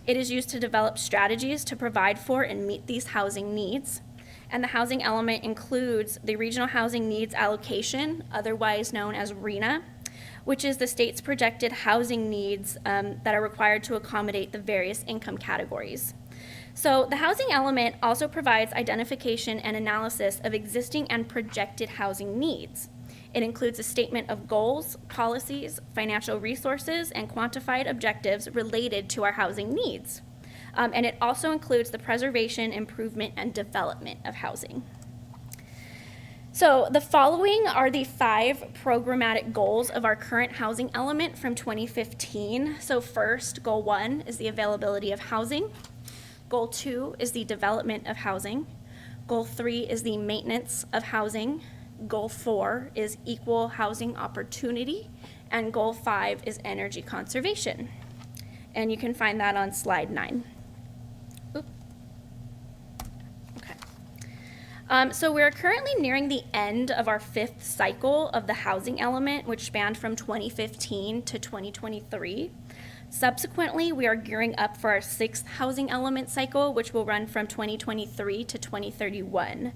Speaker 4: It is used to develop strategies to provide for and meet these housing needs. And the housing element includes the Regional Housing Needs Allocation, otherwise known as RHNA, which is the state's projected housing needs that are required to accommodate the various income categories. So the housing element also provides identification and analysis of existing and projected housing needs. It includes a statement of goals, policies, financial resources, and quantified objectives related to our housing needs. And it also includes the preservation, improvement, and development of housing. So the following are the 5 programmatic goals of our current housing element from 2015. So first, goal 1 is the availability of housing. Goal 2 is the development of housing. Goal 3 is the maintenance of housing. Goal 4 is equal housing opportunity. And goal 5 is energy conservation. And you can find that on slide 9. So we're currently nearing the end of our 5th cycle of the housing element, which spanned from 2015 to 2023. Subsequently, we are gearing up for our 6th housing element cycle, which will run from 2023 to 2031.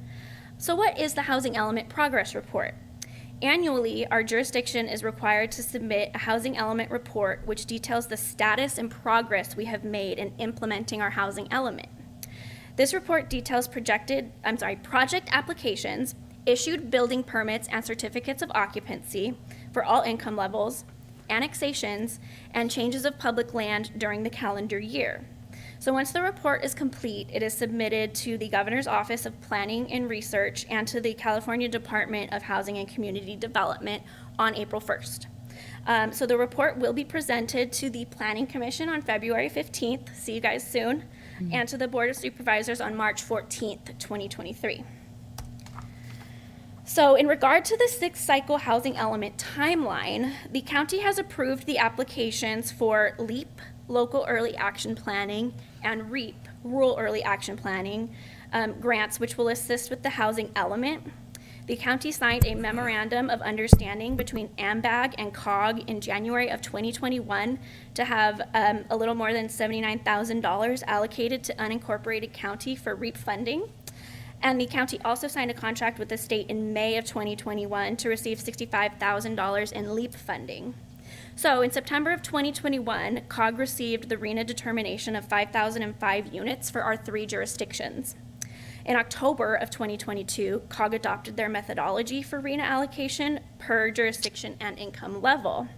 Speaker 4: So what is the housing element progress report? Annually, our jurisdiction is required to submit a housing element report which details the status and progress we have made in implementing our housing element. This report details project applications, issued building permits and certificates of occupancy for all income levels, annexations, and changes of public land during the calendar year. So once the report is complete, it is submitted to the Governor's Office of Planning and Research and to the California Department of Housing and Community Development on April 1st. So the report will be presented to the Planning Commission on February 15th. See you guys soon. And to the Board of Supervisors on March 14th, 2023. So in regard to the 6th cycle housing element timeline, the county has approved the applications for LEAP, Local Early Action Planning, and REAP, Rural Early Action Planning, grants which will assist with the housing element. The county signed a memorandum of understanding between AMBAG and COG in January of 2021 to have a little more than $79,000 allocated to unincorporated county for REAP funding. And the county also signed a contract with the state in May of 2021 to receive $65,000 in LEAP funding. So in September of 2021, COG received the RHNA determination of 5,005 units for our 3 jurisdictions. In October of 2022, COG adopted their methodology for RHNA allocation per jurisdiction and income level.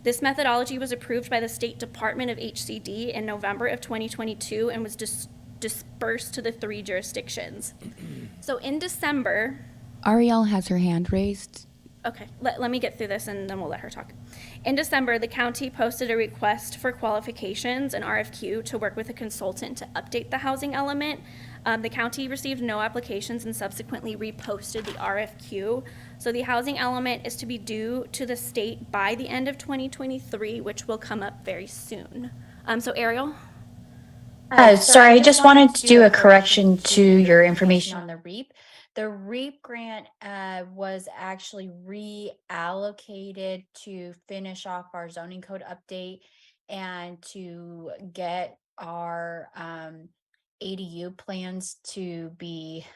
Speaker 4: This methodology was approved by the State Department of HCD in November of 2022 and was dispersed to the 3 jurisdictions. So in December...
Speaker 8: Ariel has her hand raised.
Speaker 4: Okay, let me get through this and then we'll let her talk. In December, the county posted a request for qualifications, an RFQ, to work with a consultant to update the housing element. The county received no applications and subsequently reposted the RFQ. So the housing element is to be due to the state by the end of 2023, which will come up very soon. So Ariel?
Speaker 10: Sorry, I just wanted to do a correction to your information on the REAP. The REAP grant was actually reallocated to finish off our zoning code update and to get our ADU plans to be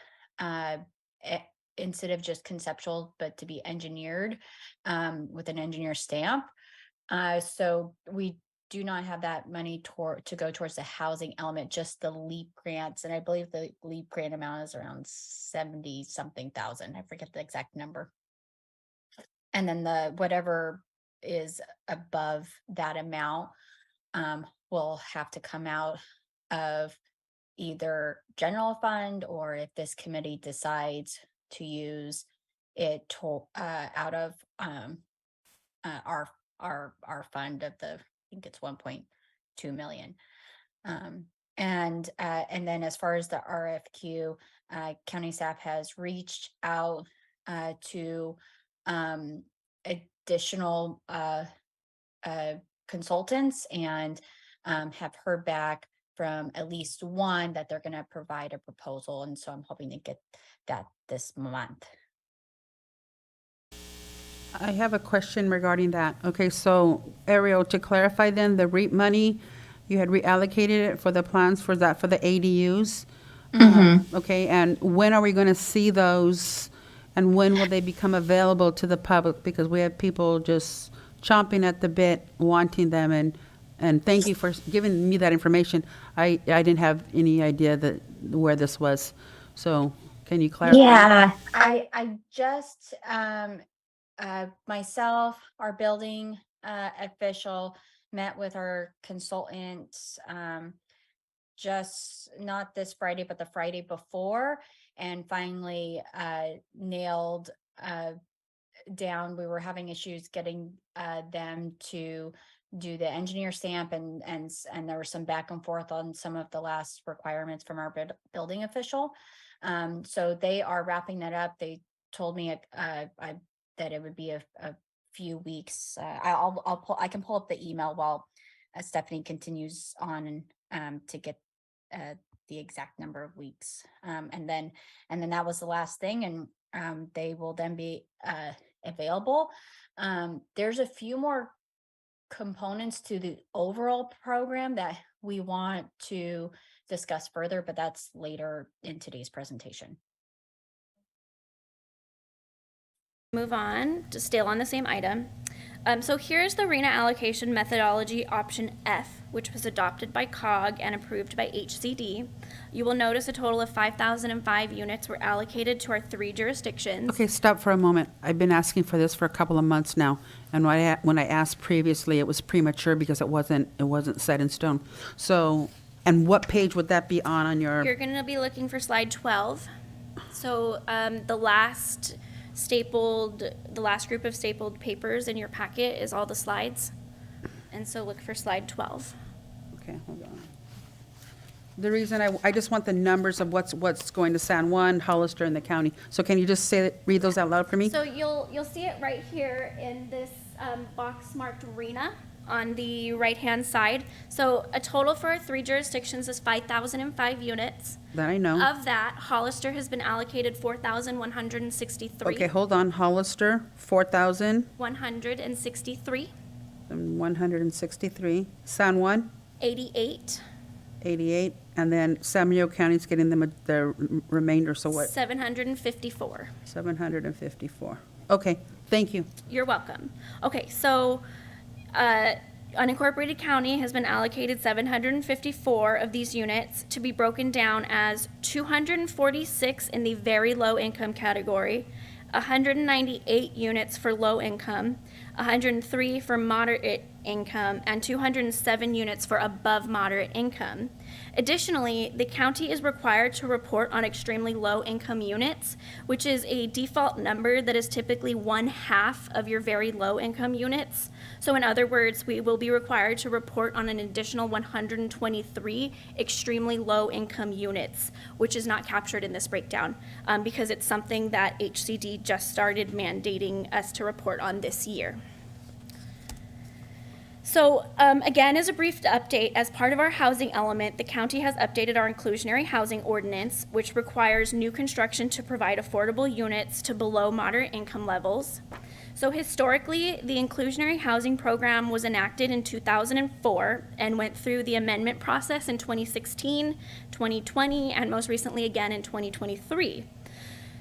Speaker 10: instead of just conceptual, but to be engineered with an engineer stamp. So we do not have that money to go towards the housing element, just the LEAP grants. And I believe the LEAP grant amount is around 70-something thousand. I forget the exact number. And then the whatever is above that amount will have to come out of either general fund, or if this committee decides to use it out of our fund of the, I think it's 1.2 million. And then as far as the RFQ, county staff has reached out to additional consultants and have heard back from at least one that they're going to provide a proposal. And so I'm hoping to get that this month.
Speaker 5: I have a question regarding that. Okay, so Ariel, to clarify then, the REAP money, you had reallocated it for the plans for that, for the ADUs? Okay, and when are we going to see those, and when will they become available to the public? Because we have people just chomping at the bit, wanting them, and thank you for giving me that information. I didn't have any idea that where this was, so can you clarify?
Speaker 10: Yeah, I just myself, our building official, met with our consultants just not this Friday, but the Friday before, and finally nailed down. We were having issues getting them to do the engineer stamp, and there was some back and forth on some of the last requirements from our building official. So they are wrapping that up. They told me that it would be a few weeks. I can pull up the email while Stephanie continues on to get the exact number of weeks. And then that was the last thing, and they will then be available. There's a few more components to the overall program that we want to discuss further, but that's later in today's presentation.
Speaker 4: Move on to still on the same item. So here's the RENA allocation methodology option F, which was adopted by COG and approved by HCD. You will notice a total of 5,005 units were allocated to our 3 jurisdictions.
Speaker 5: Okay, stop for a moment. I've been asking for this for a couple of months now, and when I asked previously, it was premature because it wasn't set in stone. So, and what page would that be on your?
Speaker 4: You're going to be looking for slide 12. So the last group of stapled papers in your packet is all the slides, and so look for slide 12.
Speaker 5: Okay, hold on. The reason I just want the numbers of what's going to San Juan, Hollister, and the county. So can you just read those out loud for me?
Speaker 4: So you'll see it right here in this box marked RENA on the right-hand side. So a total for our 3 jurisdictions is 5,005 units.
Speaker 5: That I know.
Speaker 4: Of that, Hollister has been allocated 4,163.
Speaker 5: Okay, hold on. Hollister,
Speaker 4: 4,163.
Speaker 5: 163. San Juan,
Speaker 4: 88.
Speaker 5: 88. And then San Mateo County's getting the remainder, so what?
Speaker 4: 754.
Speaker 5: 754. Okay, thank you.
Speaker 4: You're welcome. Okay, so unincorporated county has been allocated 754 of these units to be broken down as 246 in the very low income category, 198 units for low income, 103 for moderate income, and 207 units for above moderate income. Additionally, the county is required to report on extremely low income units, which is a default number that is typically 1/2 of your very low income units. So in other words, we will be required to report on an additional 123 extremely low income units, which is not captured in this breakdown because it's something that HCD just started mandating us to report on this year. So again, as a brief update, as part of our housing element, the county has updated our inclusionary housing ordinance, which requires new construction to provide affordable units to below moderate income levels. So historically, the inclusionary housing program was enacted in 2004 and went through the amendment process in 2016, 2020, and most recently again in 2023.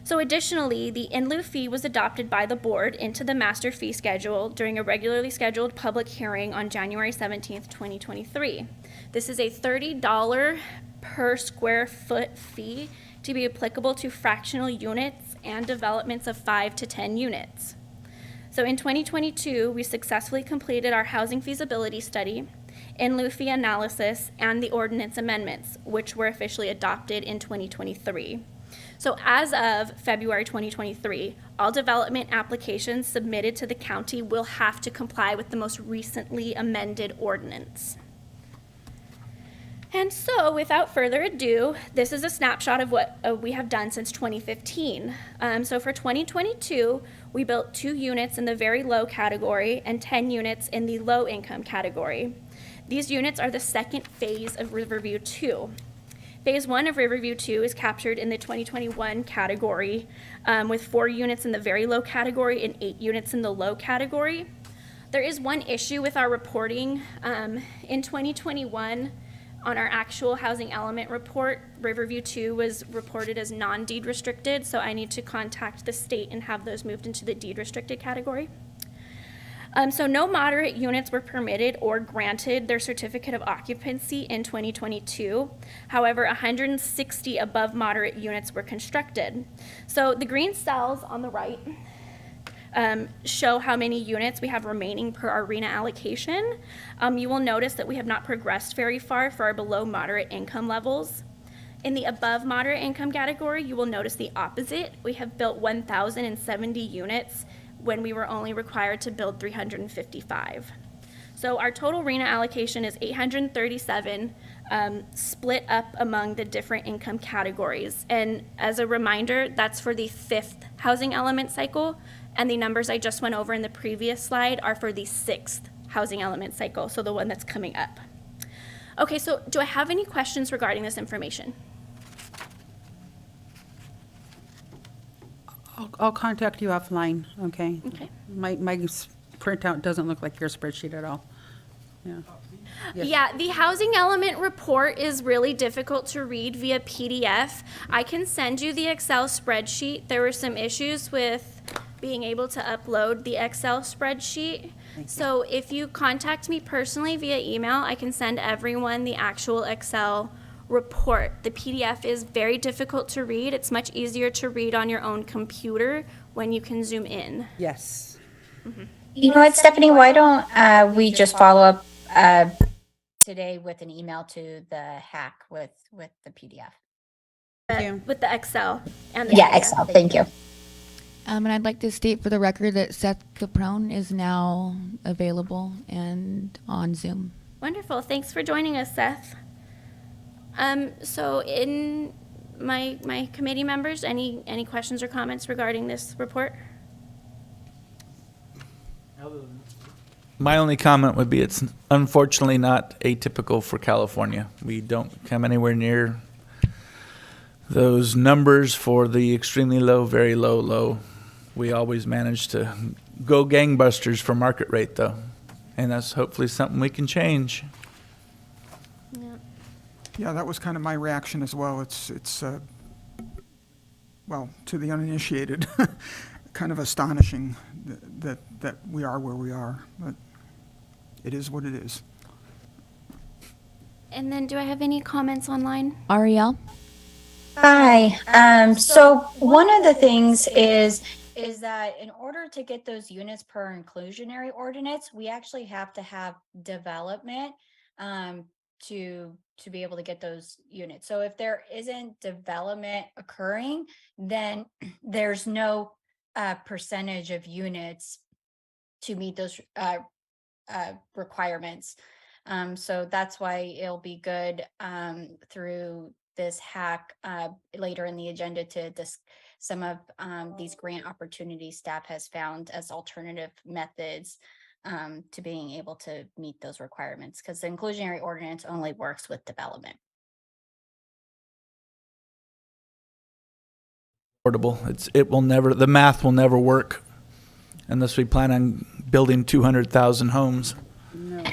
Speaker 4: So additionally, the in-lieu fee was adopted by the board into the master fee schedule during a regularly scheduled public hearing on January 17th, 2023. This is a $30 per square foot fee to be applicable to fractional units and developments of 5 to 10 units. So in 2022, we successfully completed our housing feasibility study, in-lieu fee analysis, and the ordinance amendments, which were officially adopted in 2023. So as of February 2023, all development applications submitted to the county will have to comply with the most recently amended ordinance. And so, without further ado, this is a snapshot of what we have done since 2015. So for 2022, we built 2 units in the very low category and 10 units in the low income category. These units are the second phase of Riverview 2. Phase 1 of Riverview 2 is captured in the 2021 category, with 4 units in the very low category and 8 units in the low category. There is one issue with our reporting. In 2021, on our actual housing element report, Riverview 2 was reported as non-deed restricted, so I need to contact the state and have those moved into the deed restricted category. So no moderate units were permitted or granted their certificate of occupancy in 2022. However, 160 above moderate units were constructed. So the green cells on the right show how many units we have remaining per our RENA allocation. You will notice that we have not progressed very far for our below moderate income levels. In the above moderate income category, you will notice the opposite. We have built 1,070 units when we were only required to build 355. So our total RENA allocation is 837, split up among the different income categories. And as a reminder, that's for the 5th housing element cycle, and the numbers I just went over in the previous slide are for the 6th housing element cycle, so the one that's coming up. Okay, so do I have any questions regarding this information?
Speaker 5: I'll contact you offline, okay?
Speaker 4: Okay.
Speaker 5: My printout doesn't look like your spreadsheet at all. Yeah. Yes.
Speaker 4: Yeah, the housing element report is really difficult to read via PDF. I can send you the Excel spreadsheet. There were some issues with being able to upload the Excel spreadsheet. So if you contact me personally via email, I can send everyone the actual Excel report. The PDF is very difficult to read. It's much easier to read on your own computer when you can zoom in.
Speaker 5: Yes.
Speaker 10: You know what, Stephanie, why don't we just follow up today with an email to the hack with the PDF?
Speaker 4: With the Excel and the
Speaker 10: Yeah,
Speaker 4: PDF.
Speaker 10: Excel, thank you.
Speaker 8: And I'd like to state for the record that Seth Caprone is now available and on Zoom.
Speaker 4: Wonderful. Thanks for joining us, Seth. So in my committee members, any questions or comments regarding this report?
Speaker 6: My only comment would be it's unfortunately not atypical for California. We don't come anywhere near those numbers for the extremely low, very low, low. We always manage to go gangbusters for market rate, though. And that's hopefully something we can change.
Speaker 11: Yeah, that was kind of my reaction as well. It's well, to the uninitiated, kind of astonishing that we are where we are, but it is what it is.
Speaker 4: And then do I have any comments online?
Speaker 8: Ariel?
Speaker 10: Hi. So one of the things is that in order to get those units per inclusionary ordinance, we actually have to have development to be able to get those units. So if there isn't development occurring, then there's no percentage of units to meet those requirements. So that's why it'll be good through this hack later in the agenda to discuss some of these grant opportunities staff has found as alternative methods to being able to meet those requirements, because the inclusionary ordinance only works with development.
Speaker 6: Affordable. It will never, the math will never work unless we plan on building 200,000 homes.
Speaker 5: No.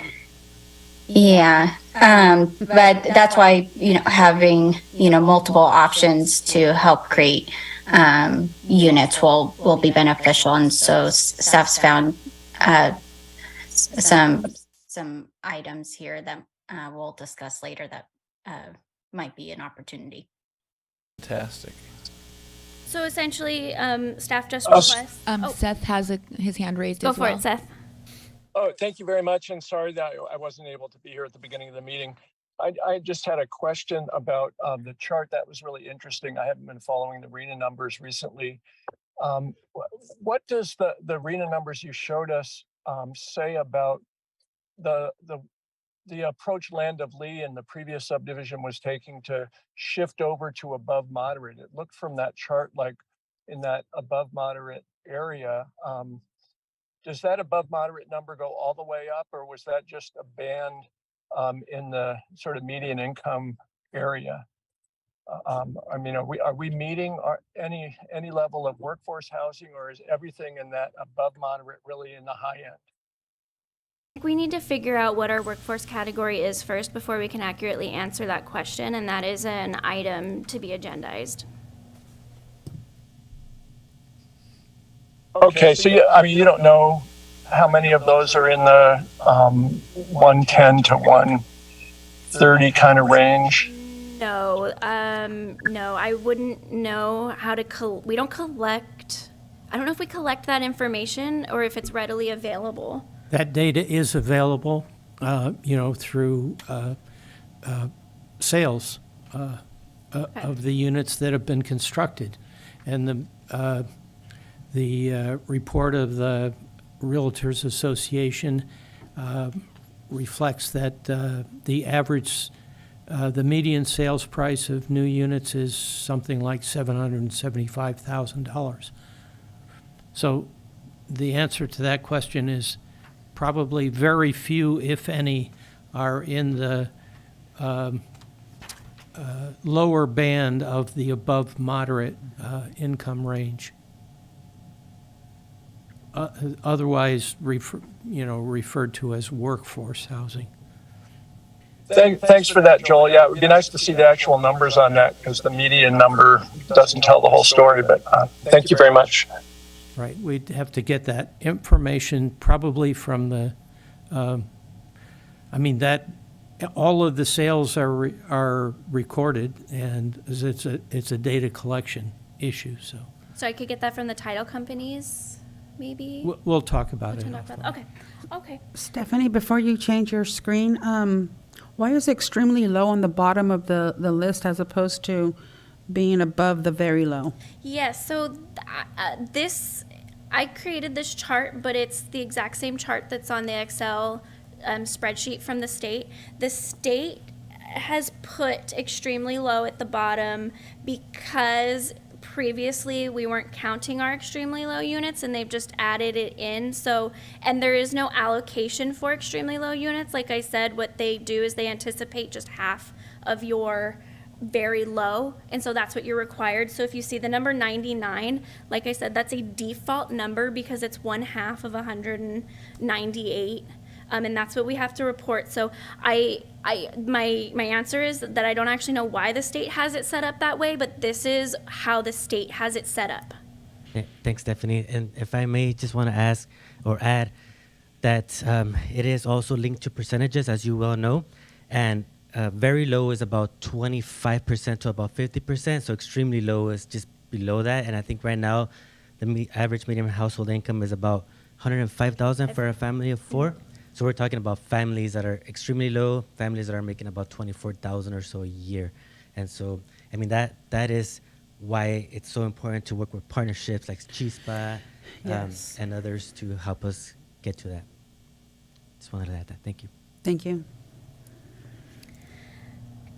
Speaker 10: Yeah, but that's why, having, multiple options to help create units will be beneficial. And so staff's found some items here that we'll discuss later that might be an opportunity.
Speaker 6: Fantastic.
Speaker 4: So essentially, staff just requests.
Speaker 8: Seth has his hand raised
Speaker 4: Go
Speaker 8: as
Speaker 4: for
Speaker 8: well.
Speaker 4: it, Seth.
Speaker 13: Oh, thank you very much, and sorry that I wasn't able to be here at the beginning of the meeting. I just had a question about the chart that was really interesting. I haven't been following the RENA numbers recently. What does the RENA numbers you showed us say about the
Speaker 14: the approach Land of Lee in the previous subdivision was taking to shift over to above moderate. It looked from that chart like in that above moderate area. Does that above moderate number go all the way up, or was that just a band in the sort of median income area? I mean, are we meeting any level of workforce housing, or is everything in that above moderate really in the high end?
Speaker 4: We need to figure out what our workforce category is first before we can accurately answer that question, and that is an item to be agendized.
Speaker 14: Okay, so I mean, you don't know how many of those are in the 110 to 130 kind of range?
Speaker 4: No, no, I wouldn't know how to we don't collect, I don't know if we collect that information or if it's readily available.
Speaker 7: That data is available, through sales of the units that have been constructed. And the report of the Realtors Association reflects that the average, the median sales price of new units is something like $775,000. So the answer to that question is probably very few, if any, are in the lower band of the above moderate income range. Otherwise referred to as workforce housing.
Speaker 14: Thanks for that, Joel. Yeah, it would be nice to see the actual numbers on that because the median number doesn't tell the whole story, but thank you very much.
Speaker 7: Right, we'd have to get that information probably from the, all of the sales are recorded, and it's a data collection issue, so.
Speaker 4: So I could get that from the title companies, maybe?
Speaker 7: We'll talk about it.
Speaker 4: Okay.
Speaker 5: Stephanie, before you change your screen, why is extremely low on the bottom of the list as opposed to being above the very low?
Speaker 4: Yes, so I created this chart, but it's the exact same chart that's on the Excel spreadsheet from the state. The state has put extremely low at the bottom because previously we weren't counting our extremely low units and they've just added it in. So, and there is no allocation for extremely low units. Like I said, what they do is they anticipate just half of your very low, and so that's what you're required. So if you see the number 99, like I said, that's a default number because it's 1/2 of 198, and that's what we have to report. So my answer is that I don't actually know why the state has it set up that way, but this is how the state has it set up.
Speaker 15: Thanks, Stephanie. And if I may, just want to ask or add that it is also linked to percentages, as you well know, and very low is about 25% to about 50%. So extremely low is just below that. And I think right now the average median household income is about $105,000 for a family of 4. So we're talking about families that are extremely low, families that are making about $24,000 or so a year. And so, I mean, that is why it's so important to work with partnerships like Chispa and others to help us get to that. Just wanted to add that. Thank you.
Speaker 5: Thank you.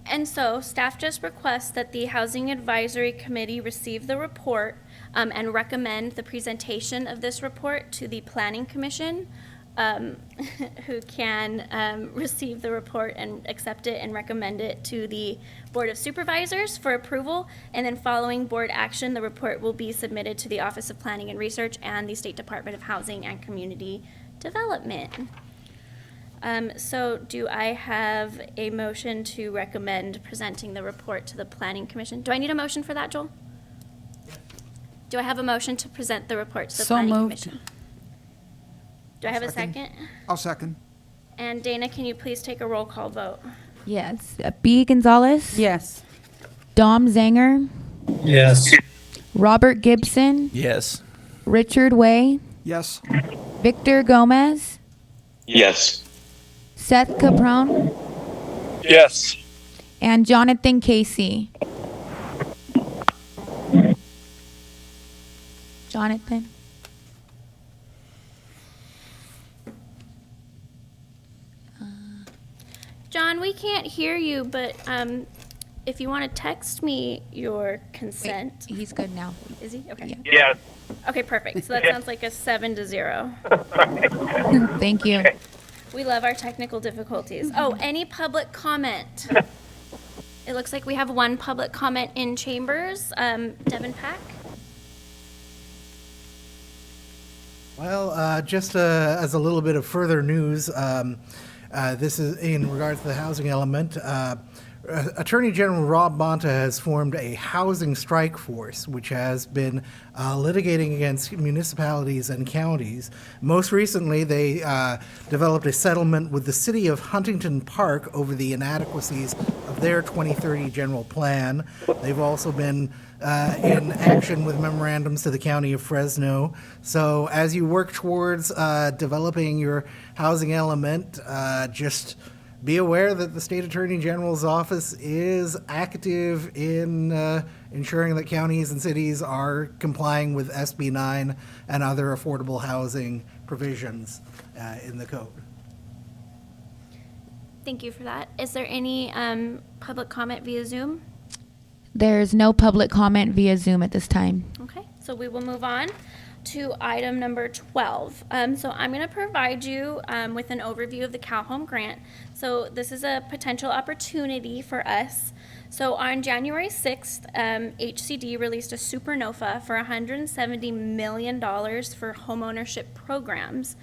Speaker 4: And so staff just requests that the Housing Advisory Committee receive the report and recommend the presentation of this report to the Planning Commission, who can receive the report and accept it and recommend it to the Board of Supervisors for approval. And then following board action, the report will be submitted to the Office of Planning and Research and the State Department of Housing and Community Development. So do I have a motion to recommend presenting the report to the Planning Commission? Do I need a motion for that, Joel? Do I have a motion to present the report to the Planning Commission? Do I have a second?
Speaker 11: I'll second.
Speaker 4: And Dana, can you please take a roll call vote?
Speaker 8: Yes. B. Gonzalez?
Speaker 5: Yes.
Speaker 8: Dom Zanger?
Speaker 12: Yes.
Speaker 8: Robert Gibson?
Speaker 6: Yes.
Speaker 8: Richard Way?
Speaker 11: Yes.
Speaker 8: Victor Gomez?
Speaker 9: Yes.
Speaker 8: Seth Capron?
Speaker 14: Yes.
Speaker 8: And Jonathan Casey? Jonathan?
Speaker 4: we can't hear you, but if you want to text me your consent.
Speaker 8: He's good now.
Speaker 4: Is he? Okay.
Speaker 13: Yes.
Speaker 4: Okay, perfect. So that sounds like a 7-0.
Speaker 8: Thank you.
Speaker 4: We love our technical difficulties. Oh, any public comment? It looks like we have one public comment in chambers. Devin Pack?
Speaker 3: Well, just as a little bit of further news, this is in regards to the housing element. Attorney General Rob Bonta has formed a housing strike force, which has been litigating against municipalities and counties. Most recently, they developed a settlement with the city of Huntington Park over the inadequacies of their 2030 general plan. They've also been in action with memorandums to the county of Fresno. So as you work towards developing your housing element, just be aware that the State Attorney General's office is active in ensuring that counties and cities are complying with SB 9 and other affordable housing provisions in the code.
Speaker 4: Thank you for that. Is there any public comment via Zoom?
Speaker 8: There's no public comment via Zoom at this time.
Speaker 4: Okay, so we will move on to item number 12. So I'm going to provide you with an overview of the Calhoun grant. So this is a potential opportunity for us. So on January 6th, HCD released a supernova for $170 million for homeownership programs.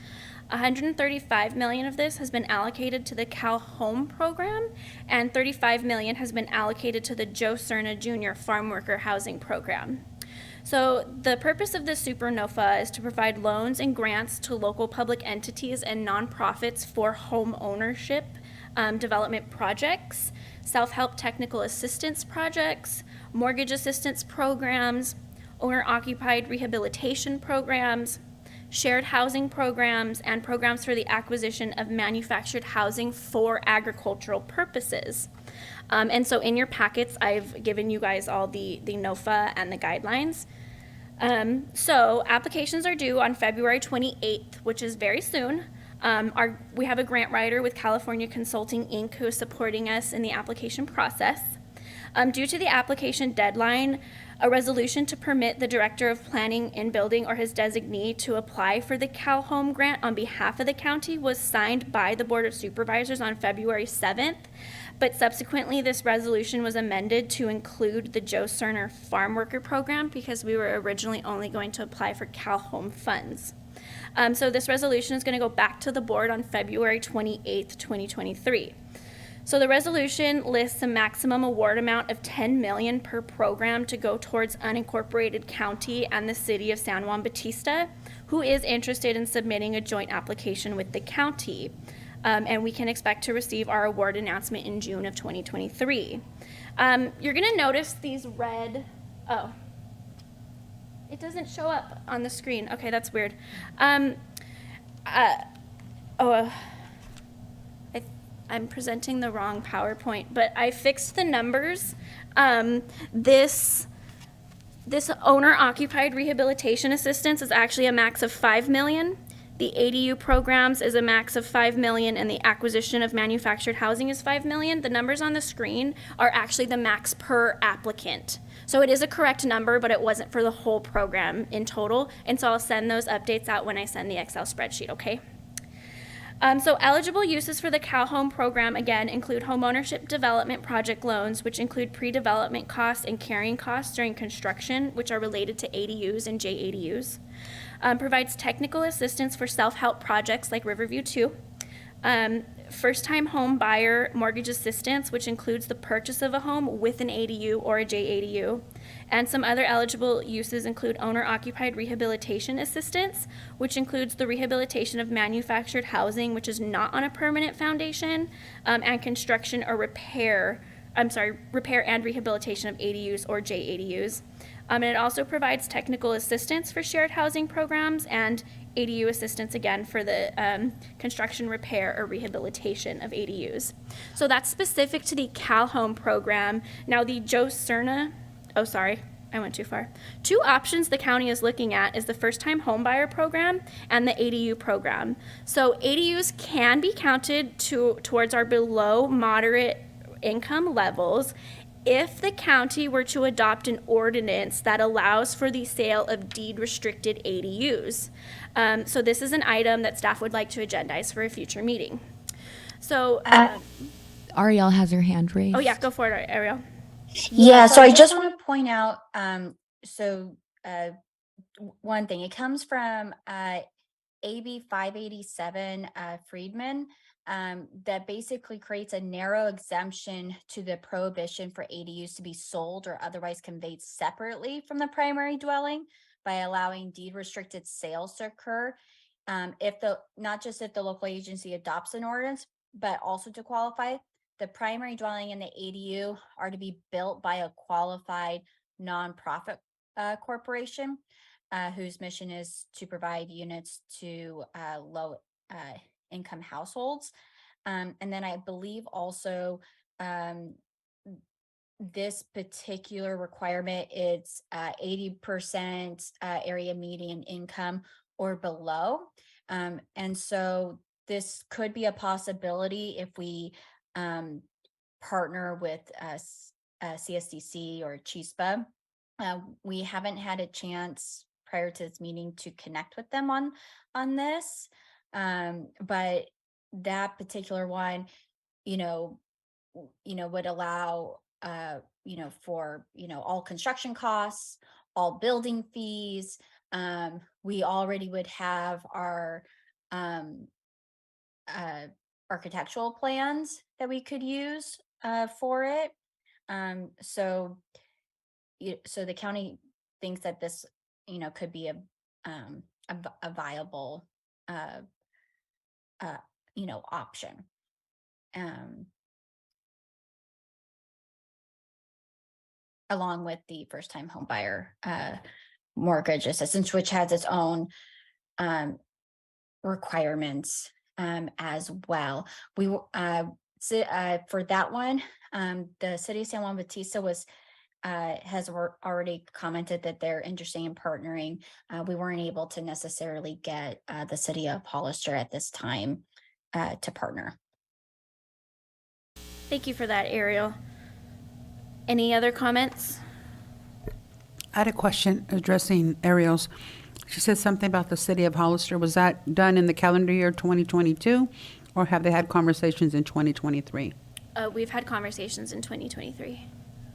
Speaker 4: $135 million of this has been allocated to the Calhoun program, and $35 million has been allocated to the Joe Cerna Jr. Farm Worker Housing Program. So the purpose of this supernova is to provide loans and grants to local public entities and nonprofits for home ownership development projects, self-help technical assistance projects, mortgage assistance programs, owner-occupied rehabilitation programs, shared housing programs, and programs for the acquisition of manufactured housing for agricultural purposes. And so in your packets, I've given you guys all the NOFA and the guidelines. So applications are due on February 28th, which is very soon. We have a grant writer with California Consulting, Inc., who is supporting us in the application process. Due to the application deadline, a resolution to permit the Director of Planning and Building or his designee to apply for the Calhoun grant on behalf of the county was signed by the Board of Supervisors on February 7th, but subsequently this resolution was amended to include the Joe Cerner Farm Worker Program because we were originally only going to apply for Calhoun funds. So this resolution is going to go back to the board on February 28th, 2023. So the resolution lists a maximum award amount of $10 million per program to go towards unincorporated county and the city of San Juan Bautista, who is interested in submitting a joint application with the county. And we can expect to receive our award announcement in June of 2023. You're going to notice these red, it doesn't show up on the screen. Okay, that's weird. I'm presenting the wrong PowerPoint, but I fixed the numbers. This owner-occupied rehabilitation assistance is actually a max of $5 million. The ADU programs is a max of $5 million, and the acquisition of manufactured housing is $5 million. The numbers on the screen are actually the max per applicant. So it is a correct number, but it wasn't for the whole program in total. And so I'll send those updates out when I send the Excel spreadsheet, okay? So eligible uses for the Calhoun program, again, include homeownership development project loans, which include pre-development costs and carrying costs during construction, which are related to ADUs and JADUs. Provides technical assistance for self-help projects like Riverview 2. First-time home buyer mortgage assistance, which includes the purchase of a home with an ADU or a JADU. And some other eligible uses include owner-occupied rehabilitation assistance, which includes the rehabilitation of manufactured housing, which is not on a permanent foundation, and construction or repair and rehabilitation of ADUs or JADUs. And it also provides technical assistance for shared housing programs and ADU assistance, again, for the construction, repair, or rehabilitation of ADUs. So that's specific to the Calhoun program. Now, the Joe Cerna, I went too far. Two options the county is looking at is the first-time homebuyer program and the ADU program. So ADUs can be counted towards our below moderate income levels if the county were to adopt an ordinance that allows for the sale of deed-restricted ADUs. So this is an item that staff would like to agendize for a future meeting. So,
Speaker 8: Ariel has her hand raised.
Speaker 4: oh yeah, go for it, Ariel.
Speaker 10: Yeah, so I just want to point out, one thing, it comes from AB 587 Friedman, that basically creates a narrow exemption to the prohibition for ADUs to be sold or otherwise conveyed separately from the primary dwelling by allowing deed restricted sales to occur. Not just if the local agency adopts an ordinance, but also to qualify, the primary dwelling and the ADU are to be built by a qualified nonprofit corporation whose mission is to provide units to low income households. And then I believe also this particular requirement, it's 80% area median income or below. And so this could be a possibility if we partner with CSDC or CHISPA. We haven't had a chance prior to this meeting to connect with them on this, but that particular one, would allow for all construction costs, all building fees. We already would have our architectural plans that we could use for it. So the county thinks that this, could be a viable, option. Along with the first-time homebuyer mortgage assistance, which has its own requirements as well. For that one, the city of San Juan Bautista has already commented that they're interested in partnering. We weren't able to necessarily get the city of Hollister at this time to partner.
Speaker 4: Thank you for that, Ariel. Any other comments?
Speaker 5: I had a question addressing Ariel's. She said something about the city of Hollister. Was that done in the calendar year 2022, or have they had conversations in 2023?
Speaker 4: We've had conversations in 2023.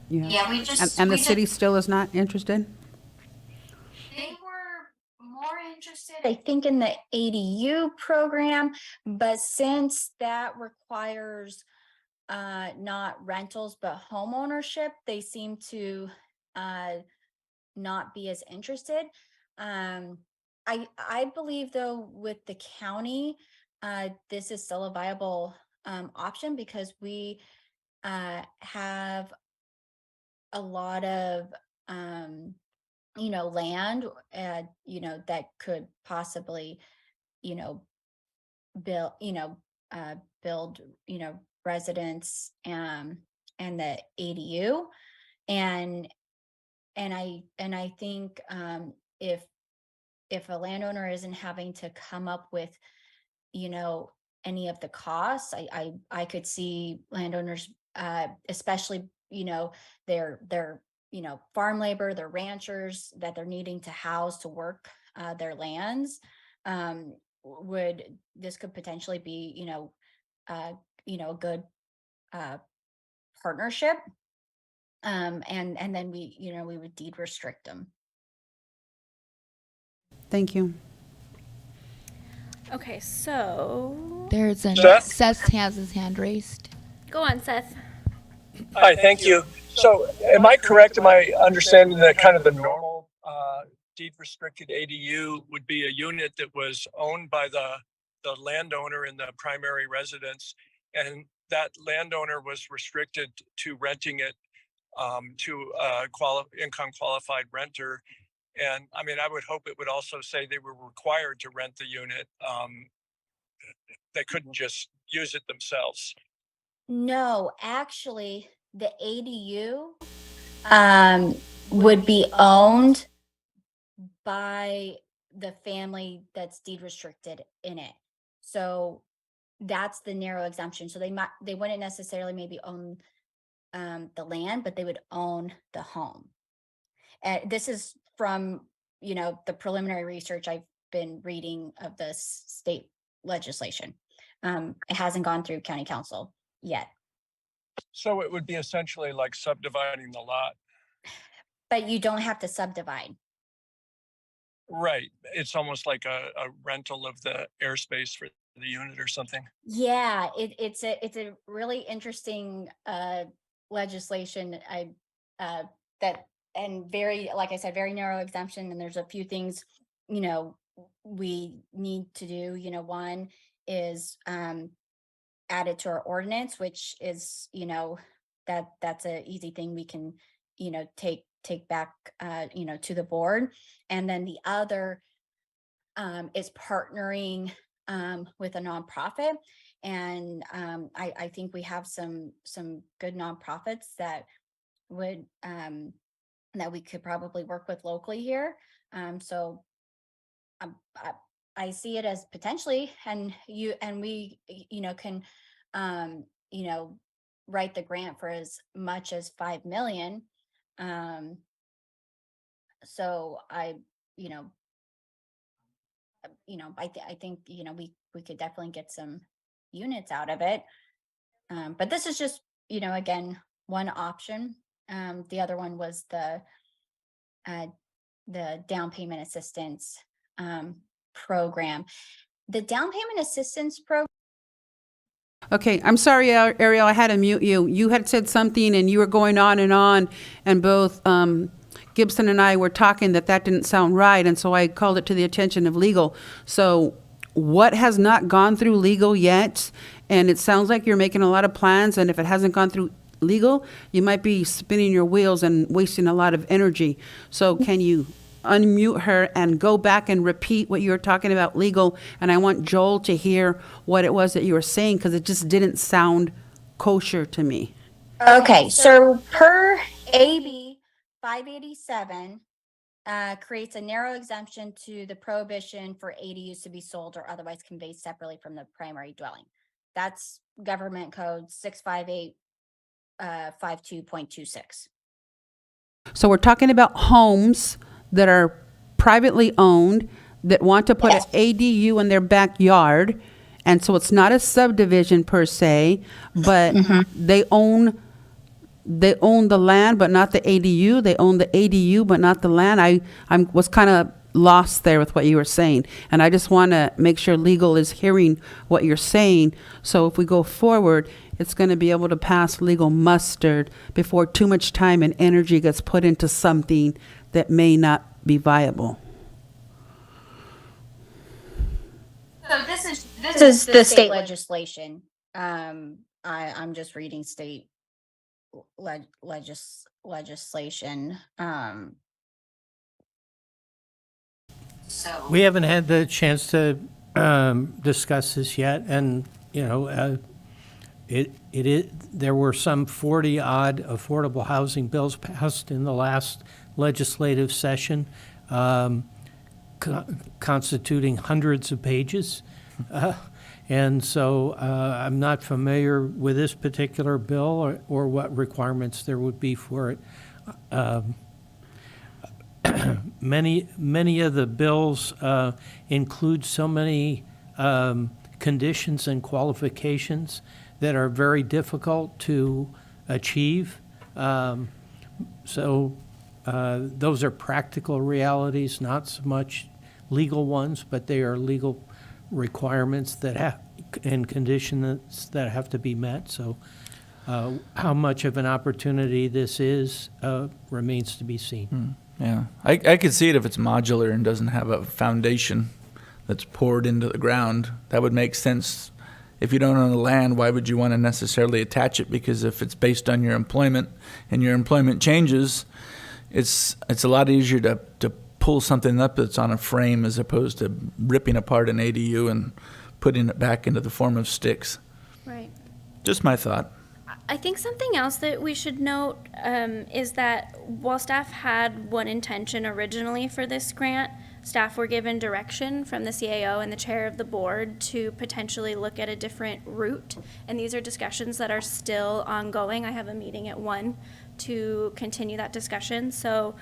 Speaker 10: Yeah,
Speaker 5: And the city still is not interested?
Speaker 10: They were more interested, I think, in the ADU program, but since that requires not rentals but home ownership, they seem to not be as interested. I believe, though, with the county, this is still a viable option because we have a lot of land that could possibly build residents and the ADU, and I think if a landowner isn't having to come up with any of the costs, I could see landowners, especially their farm labor, their ranchers that they're needing to house to work their lands, this could potentially be a good partnership, and then we would deed restrict them.
Speaker 5: Thank you.
Speaker 4: Okay, so
Speaker 8: There's Seth has his hand raised.
Speaker 4: go on, Seth.
Speaker 14: Hi, thank you. So am I correct? Am I understanding that kind of the normal deed restricted ADU would be a unit that was owned by the landowner in the primary residence, and that landowner was restricted to renting it to a income qualified renter? And I mean, I would hope it would also say they were required to rent the unit. They couldn't just use it themselves.
Speaker 10: No, actually, the ADU, would be owned by the family that's deed restricted in it. So that's the narrow exemption. So they wouldn't necessarily maybe own the land, but they would own the home. This is from, the preliminary research I've been reading of the state legislation. It hasn't gone through county council yet.
Speaker 14: So it would be essentially like subdividing the lot.
Speaker 10: But you don't have to subdivide.
Speaker 14: Right. It's almost like a rental of the airspace for the unit or something.
Speaker 10: Yeah, it's a really interesting legislation. That, and very, like I said, very narrow exemption. And there's a few things, we need to do. One is add it to our ordinance, which is, that's an easy thing we can, take back, to the board. And then the other is partnering with a nonprofit. And I think we have some good nonprofits that would that we could probably work with locally here. So I see it as potentially, and we can write the grant for as much as 5 million. So I think we could definitely get some units out of it. But this is just again, one option. The other one was the down payment assistance program. The down payment assistance program.
Speaker 5: Okay, I'm sorry, Ariel, I had to mute you. You had said something and you were going on, and both Gibson and I were talking that didn't sound right, and so I called it to the attention of legal. So what has not gone through legal yet? And it sounds like you're making a lot of plans, and if it hasn't gone through legal, you might be spinning your wheels and wasting a lot of energy. So can you unmute her and go back and repeat what you were talking about legal? And I want Joel to hear what it was that you were saying, because it just didn't sound kosher to me.
Speaker 10: Okay, so per AB 587 creates a narrow exemption to the prohibition for ADUs to be sold or otherwise conveyed separately from the primary dwelling. That's government code 658 52.26.
Speaker 5: So we're talking about homes that are privately owned that want to put
Speaker 10: Yes.
Speaker 5: an ADU in their backyard. And so it's not a subdivision per se, but they own the land, but not the ADU. They own the ADU, but not the land. I was kind of lost there with what you were saying. And I just want to make sure legal is hearing what you're saying. So if we go forward, it's going to be able to pass legal muster before too much time and energy gets put into something that may not be viable.
Speaker 10: So this is the state legislation. I'm just reading state legislation. So
Speaker 7: We haven't had the chance to discuss this yet, and there were some 40 odd affordable housing bills passed in the last legislative session, constituting hundreds of pages. And so I'm not familiar with this particular bill or what requirements there would be for it. Many of the bills include so many conditions and qualifications that are very difficult to achieve. So those are practical realities, not so much legal ones, but they are legal requirements and conditions that have to be met. So how much of an opportunity this is remains to be seen.
Speaker 6: Yeah, I could see it if it's modular and doesn't have a foundation that's poured into the ground. That would make sense. If you don't own the land, why would you want to necessarily attach it? Because if it's based on your employment and your employment changes, it's a lot easier to pull something up that's on a frame as opposed to ripping apart an ADU and putting it back into the form of sticks.
Speaker 4: Right.
Speaker 6: Just my thought.
Speaker 4: I think something else that we should note is that while staff had one intention originally for this grant, staff were given direction from the CAO and the chair of the board to potentially look at a different route. And these are discussions that are still ongoing. I have a meeting at 1 to continue that discussion. So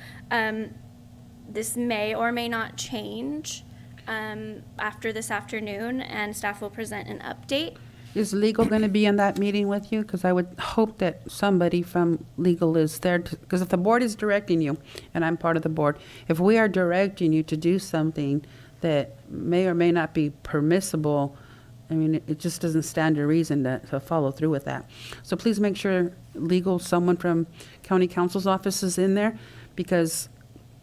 Speaker 4: this may or may not change after this afternoon, and staff will present an update.
Speaker 5: Is legal going to be in that meeting with you? Because I would hope that somebody from legal is there, because if the board is directing you, and I'm part of the board, if we are directing you to do something that may or may not be permissible, I mean, it just doesn't stand to reason to follow through with that. So please make sure legal, someone from county counsel's office is in there, because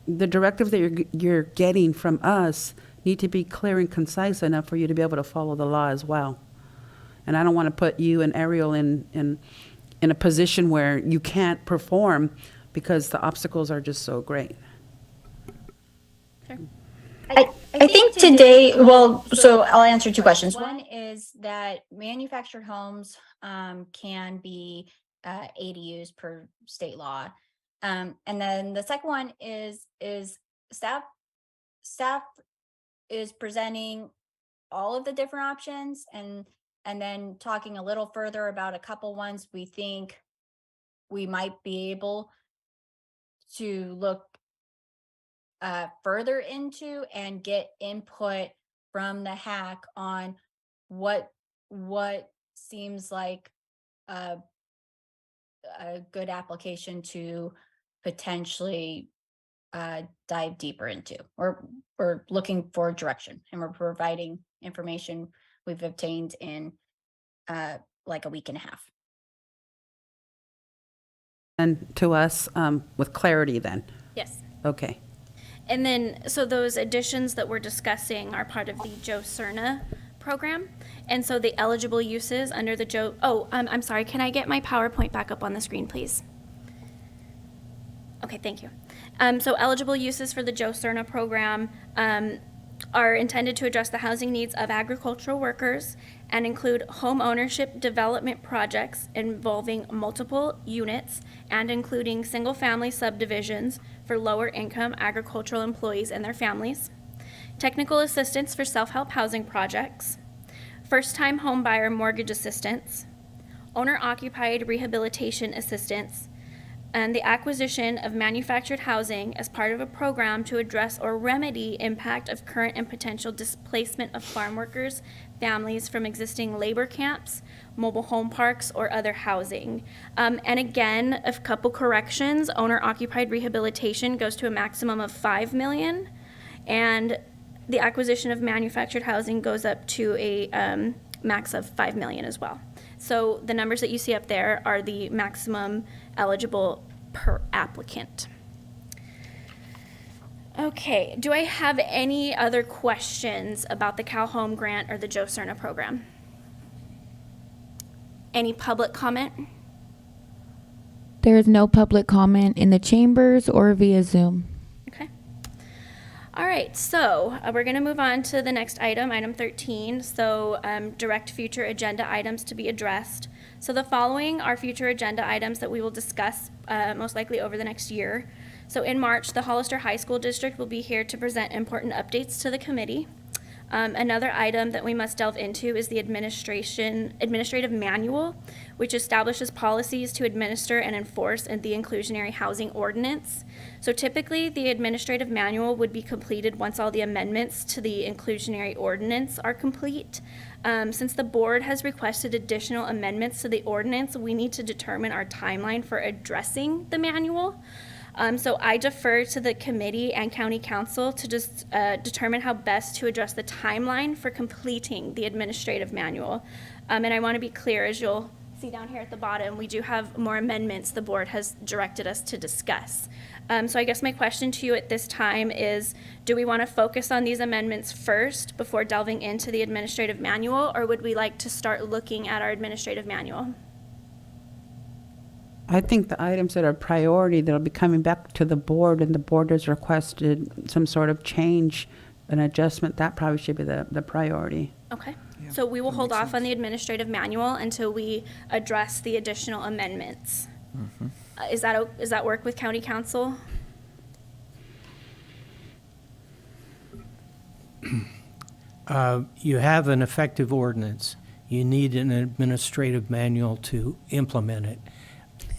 Speaker 5: the directive that you're getting from us need to be clear and concise enough for you to be able to follow the law as well. And I don't want to put you and Ariel in a position where you can't perform because the obstacles are just so great.
Speaker 10: I think today, well, so I'll answer two questions. One is that manufactured homes can be ADUs per state law. And then the second one is staff is presenting all of the different options and then talking a little further about a couple ones we think we might be able to look further into and get input from the hack on what seems like a good application to potentially dive deeper into. We're looking for direction, and we're providing information we've obtained in like a week and a half.
Speaker 5: And to us, with clarity then?
Speaker 4: Yes.
Speaker 5: Okay.
Speaker 4: And then, so those additions that we're discussing are part of the Joe Cerna program. And so the eligible uses under the Joe, I'm sorry, can I get my PowerPoint back up on the screen, please? Okay, thank you. So eligible uses for the Joe Cerna program are intended to address the housing needs of agricultural workers and include home ownership development projects involving multiple units and including single-family subdivisions for lower-income agricultural employees and their families, technical assistance for self-help housing projects, first-time homebuyer mortgage assistance, owner-occupied rehabilitation assistance, and the acquisition of manufactured housing as part of a program to address or remedy impact of current and potential displacement of farm workers, families from existing labor camps, mobile home parks, or other housing. And again, a couple corrections, owner-occupied rehabilitation goes to a maximum of $5 million, and the acquisition of manufactured housing goes up to a max of $5 million as well. So the numbers that you see up there are the maximum eligible per applicant. Okay, do I have any other questions about the Cal Home Grant or the Joe Cerna program? Any public comment?
Speaker 8: There is no public comment in the chambers or via Zoom.
Speaker 4: Okay. All right, so we're going to move on to the next item, item 13. So direct future agenda items to be addressed. So the following are future agenda items that we will discuss most likely over the next year. So in March, the Hollister High School District will be here to present important updates to the committee. Another item that we must delve into is the administrative manual, which establishes policies to administer and enforce the inclusionary housing ordinance. So typically, the administrative manual would be completed once all the amendments to the inclusionary ordinance are complete. Since the board has requested additional amendments to the ordinance, we need to determine our timeline for addressing the manual. So I defer to the committee and county council to just determine how best to address the timeline for completing the administrative manual. And I want to be clear, as you'll see down here at the bottom, we do have more amendments the board has directed us to discuss. So I guess my question to you at this time is, do we want to focus on these amendments first before delving into the administrative manual, or would we like to start looking at our administrative manual?
Speaker 5: I think the items that are priority that'll be coming back to the board and the board has requested some sort of change, an adjustment, that probably should be the priority.
Speaker 4: Okay. So we will
Speaker 11: that
Speaker 4: hold
Speaker 11: makes
Speaker 4: off on
Speaker 11: sense.
Speaker 4: the administrative manual until we address the additional amendments. Is that work with county council?
Speaker 7: You have an effective ordinance. You need an administrative manual to implement it.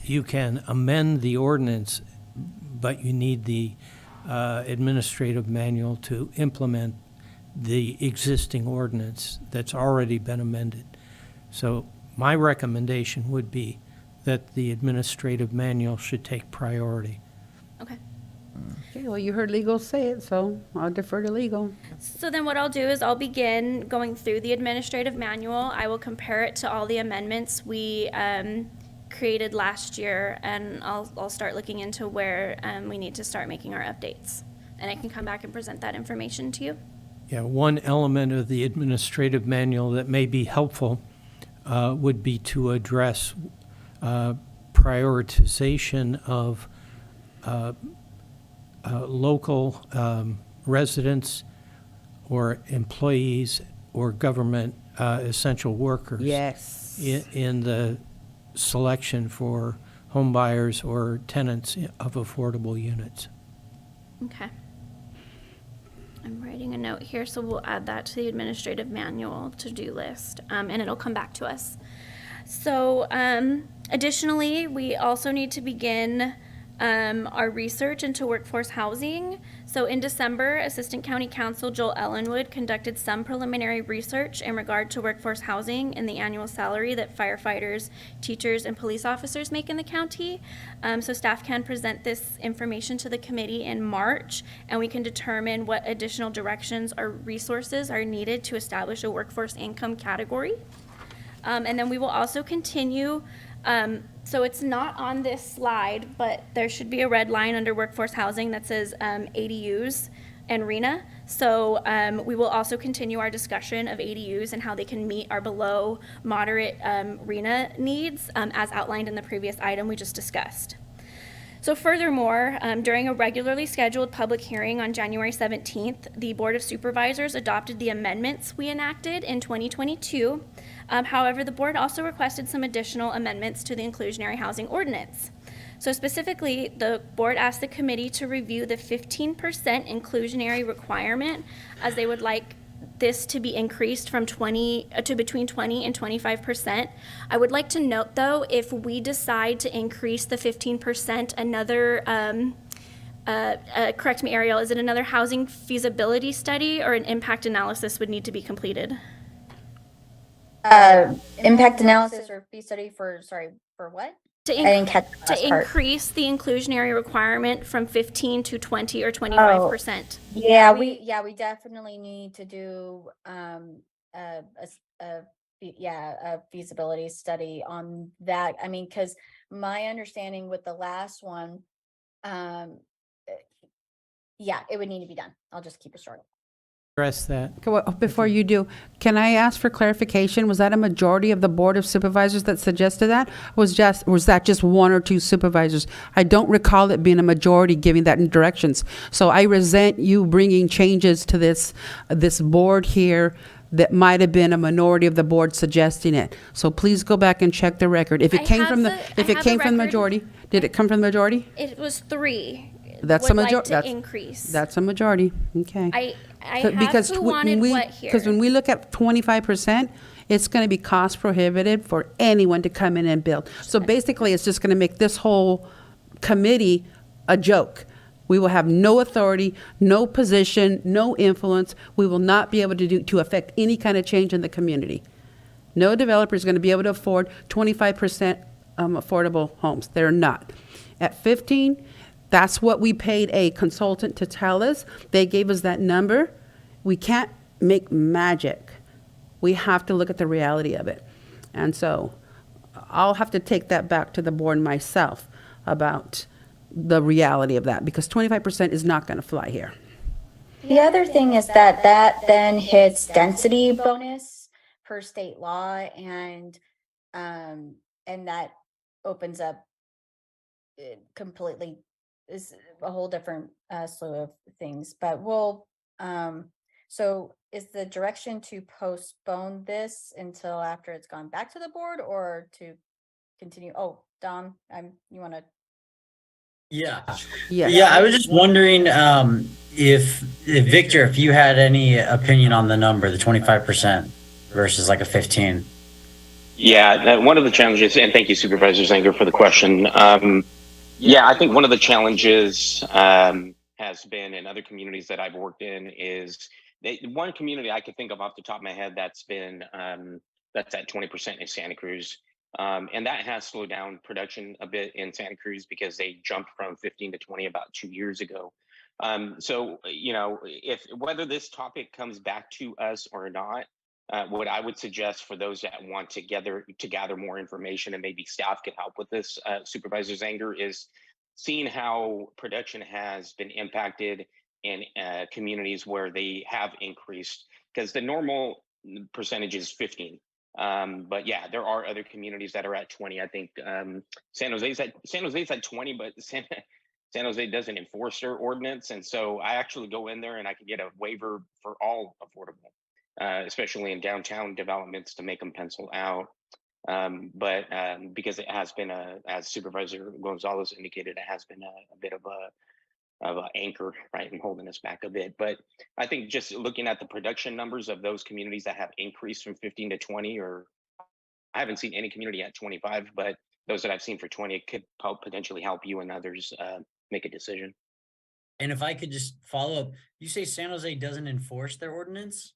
Speaker 7: You can amend the ordinance, but you need the administrative manual to implement the existing ordinance that's already been amended. So my recommendation would be that the administrative manual should take priority.
Speaker 4: Okay.
Speaker 5: Okay, well, you heard legal say it, so I'll defer to legal.
Speaker 4: So then what I'll do is I'll begin going through the administrative manual. I will compare it to all the amendments we created last year, and I'll start looking into where we need to start making our updates. And I can come back and present that information to you.
Speaker 7: Yeah, one element of the administrative manual that may be helpful would be to address prioritization of local residents or employees or government essential workers.
Speaker 5: Yes.
Speaker 7: In the selection for home buyers or tenants of affordable units.
Speaker 4: Okay. I'm writing a note here, so we'll add that to the administrative manual to-do list, and it'll come back to us. So additionally, we also need to begin our research into workforce housing. So in December, Assistant County Counsel Joel Ellenwood conducted some preliminary research in regard to workforce housing and the annual salary that firefighters, teachers, and police officers make in the county. So staff can present this information to the committee in March, and we can determine what additional directions or resources are needed to establish a workforce income category. And then we will also continue, so it's not on this slide, but there should be a red line under workforce housing that says ADUs and RENA. So we will also continue our discussion of ADUs and how they can meet our below moderate RENA needs as outlined in the previous item we just discussed. So furthermore, during a regularly scheduled public hearing on January 17th, the Board of Supervisors adopted the amendments we enacted in 2022. However, the board also requested some additional amendments to the inclusionary housing ordinance. So specifically, the board asked the committee to review the 15% inclusionary requirement, as they would like this to be increased from 20 to between 20 and 25%. I would like to note, though, if we decide to increase the 15%, another correct me, Ariel, is it another housing feasibility study or an impact analysis would need to be completed?
Speaker 10: Impact analysis or fee study for what? I didn't catch the last part.
Speaker 4: Increase the inclusionary requirement from 15 to 20 or 25%.
Speaker 10: Yeah, we definitely need to do a feasibility study on that. I mean, because my understanding with the last one, it would need to be done. I'll just keep it short.
Speaker 7: Address that.
Speaker 5: Okay, well, before you do, can I ask for clarification? Was that a majority of the Board of Supervisors that suggested that? Was that just one or two supervisors? I don't recall it being a majority giving that directions. So I resent you bringing changes to this board here that might have been a minority of the board suggesting it. So please go back and check the record. If it came from the majority, did it come from the majority?
Speaker 4: It was 3.
Speaker 5: That's
Speaker 4: would
Speaker 5: a majority.
Speaker 4: Like to increase.
Speaker 5: That's a majority. Okay.
Speaker 4: I have who wanted what here.
Speaker 5: Because when we look at 25%, it's going to be cost prohibitive for anyone to come in and build. So basically, it's just going to make this whole committee a joke. We will have no authority, no position, no influence. We will not be able to affect any kind of change in the community. No developer is going to be able to afford 25% affordable homes. They're not. At 15, that's what we paid a consultant to tell us. They gave us that number. We can't make magic. We have to look at the reality of it. And so I'll have to take that back to the board myself about the reality of that, because 25% is not going to fly here.
Speaker 10: The other thing is that then hits density bonus per state law, and that opens up completely is a whole different slew of things. But we'll So is the direction to postpone this until after it's gone back to the board, or to continue? Oh, Dom, you want to?
Speaker 12: Yeah.
Speaker 5: Yes.
Speaker 12: Yeah, I was just wondering if Victor, if you had any opinion on the number, the 25% versus like a 15.
Speaker 9: Yeah, one of the challenges, and thank you, Supervisor Zanger, for the question. Yeah, I think one of the challenges has been in other communities that I've worked in is one community I could think of off the top of my head that's been that's at 20% in Santa Cruz. And that has slowed down production a bit in Santa Cruz because they jumped from 15 to 20 about 2 years ago. So, you know, if whether this topic comes back to us or not, what I would suggest for those that want to gather more information, and maybe staff could help with this, Supervisor Zanger, is seeing how production has been impacted in communities where they have increased, because the normal percentage is 15. But yeah, there are other communities that are at 20. I think San Jose's at 20, but San Jose doesn't enforce their ordinance, and so I actually go in there and I can get a waiver for all affordable, especially in downtown developments, to make them pencil out. But because it has been as Supervisor Gonzalez indicated, it has been a bit of an anchor, right, and holding us back a bit. But I think just looking at the production numbers of those communities that have increased from 15 to 20, or I haven't seen any community at 25, but those that I've seen for 20, it could potentially help you and others make a decision.
Speaker 12: And if I could just follow up, you say San Jose doesn't enforce their ordinance?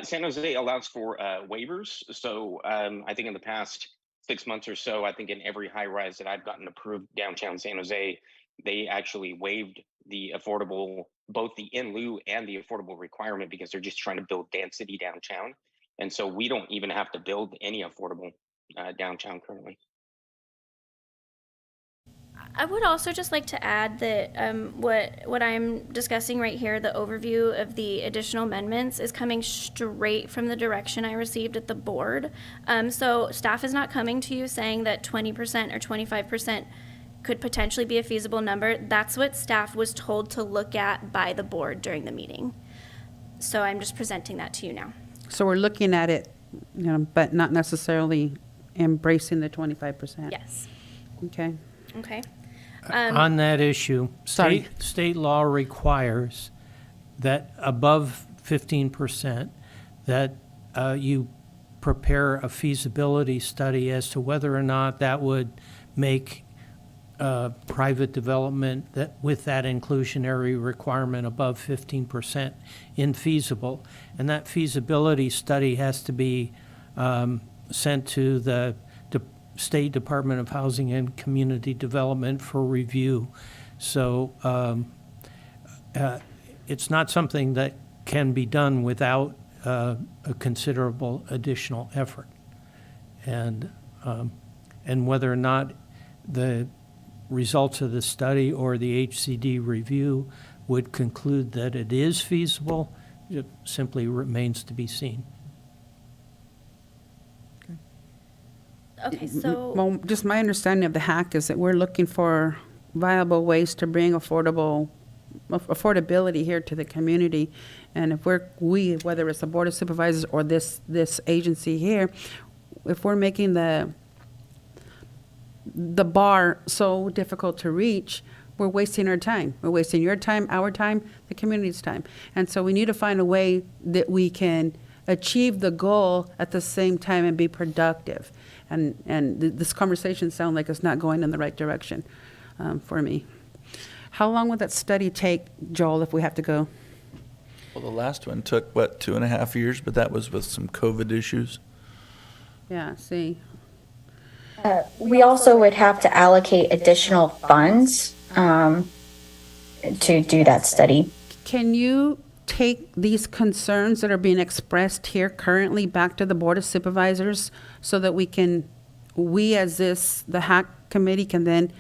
Speaker 9: San Jose allows for waivers. So I think in the past 6 months or so, I think in every high rise that I've gotten approved downtown San Jose, they actually waived the affordable, both the in lieu and the affordable requirement, because they're just trying to build density downtown. And so we don't even have to build any affordable downtown currently.
Speaker 4: I would also just like to add that what I'm discussing right here, the overview of the additional amendments, is coming straight from the direction I received at the board. So staff is not coming to you saying that 20% or 25% could potentially be a feasible number. That's what staff was told to look at by the board during the meeting. So I'm just presenting that to you now.
Speaker 5: So we're looking at it, you know, but not necessarily embracing the 25%.
Speaker 4: Yes.
Speaker 5: Okay.
Speaker 4: Okay.
Speaker 7: On that issue,
Speaker 5: Sorry.
Speaker 7: state law requires that above 15%, that you prepare a feasibility study as to whether or not that would make private development that with that inclusionary requirement above 15% infeasible. And that feasibility study has to be sent to the State Department of Housing and Community Development for review. So it's not something that can be done without a considerable additional effort. And whether or not the results of the study or the HCD review would conclude that it is feasible, it simply remains to be seen.
Speaker 4: Okay, so
Speaker 5: Well, just my understanding of the hack is that we're looking for viable ways to bring affordability here to the community. And if whether it's the Board of Supervisors or this agency here, if we're making the bar so difficult to reach, we're wasting our time. We're wasting your time, our time, the community's time. And so we need to find a way that we can achieve the goal at the same time and be productive. And this conversation sounds like it's not going in the right direction for me. How long would that study take, Joel, if we have to go?
Speaker 6: Well, the last one took, 2.5 years, but that was with some COVID issues.
Speaker 5: Yeah, see.
Speaker 10: We also would have to allocate additional funds to do that study.
Speaker 5: Can you take these concerns that are being expressed here currently back to the Board of Supervisors so that we as the HAC committee can then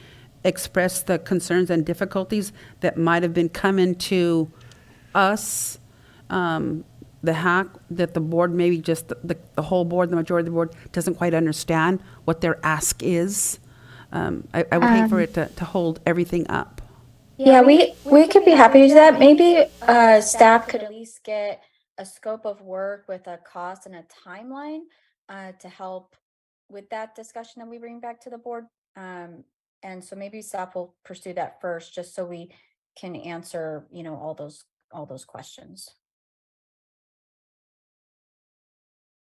Speaker 5: express the concerns and difficulties that might have been coming to us, the HAC, that the board, maybe just the whole board, the majority of the board doesn't quite understand what their ask is? I would hate for it to hold everything up.
Speaker 10: Yeah, we could be happy to do that. Maybe staff could at least get a scope of work with a cost and a timeline to help with that discussion that we bring back to the board. And so maybe staff will pursue that first, just so we can answer, all those questions.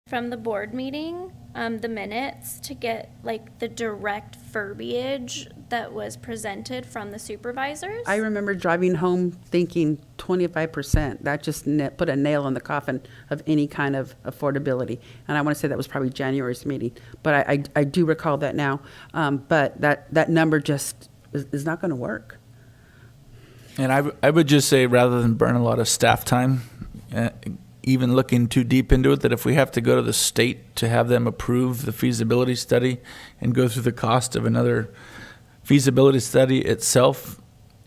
Speaker 4: From the board meeting, the minutes to get like the direct verbiage that was presented from the supervisors.
Speaker 5: I remember driving home thinking 25%. That just put a nail in the coffin of any kind of affordability. And I want to say that was probably January's meeting, but I do recall that now. But that number just is not going to work.
Speaker 6: And I would just say, rather than burn a lot of staff time, even looking too deep into it, that if we have to go to the state to have them approve the feasibility study and go through the cost of another feasibility study itself,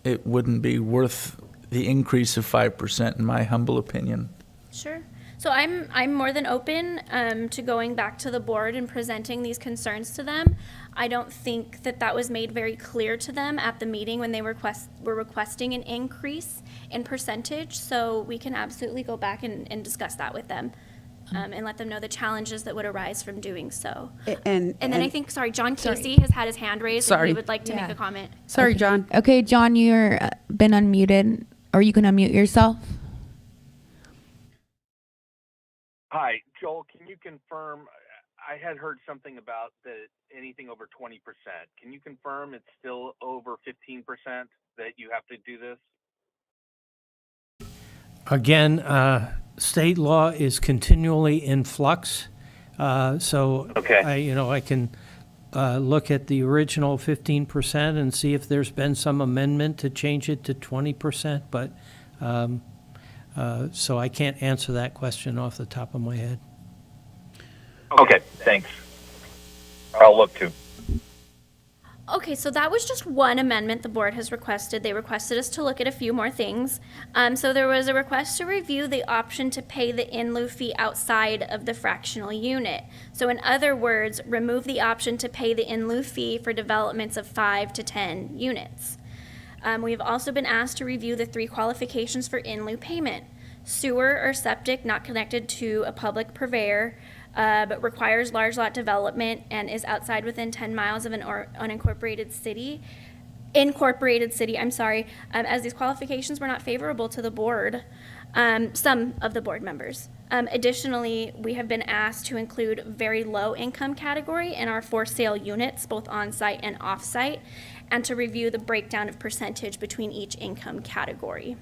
Speaker 6: it wouldn't be worth the increase of 5%, in my humble opinion.
Speaker 4: Sure. So I'm more than open to going back to the board and presenting these concerns to them. I don't think that was made very clear to them at the meeting when they were requesting an increase in percentage. So we can absolutely go back and discuss that with them and let them know the challenges that would arise from doing so. And then I think, John Casey has had his hand raised and he would like to make a comment.
Speaker 5: Sorry, John.
Speaker 8: Okay, John, you're been unmuted, or you can unmute yourself.
Speaker 13: Hi, Joel, can you confirm, I had heard something about anything over 20%. Can you confirm it's still over 15% that you have to do this?
Speaker 7: Again, state law is continually in flux. So
Speaker 13: Okay.
Speaker 7: I can look at the original 15% and see if there's been some amendment to change it to 20%, but so I can't answer that question off the top of my head.
Speaker 13: Okay, thanks. I'll look too.
Speaker 4: Okay, so that was just one amendment the board has requested. They requested us to look at a few more things. So there was a request to review the option to pay the in lieu fee outside of the fractional unit. So in other words, remove the option to pay the in lieu fee for developments of 5 to 10 units. We've also been asked to review the 3 qualifications for in lieu payment. Sewer or septic not connected to a public purveyor, but requires large lot development and is outside within 10 miles of an unincorporated city. As these qualifications were not favorable to the board, some of the board members. Additionally, we have been asked to include very low income category in our for sale units, both on-site and off-site, and to review the breakdown of percentage between each income category.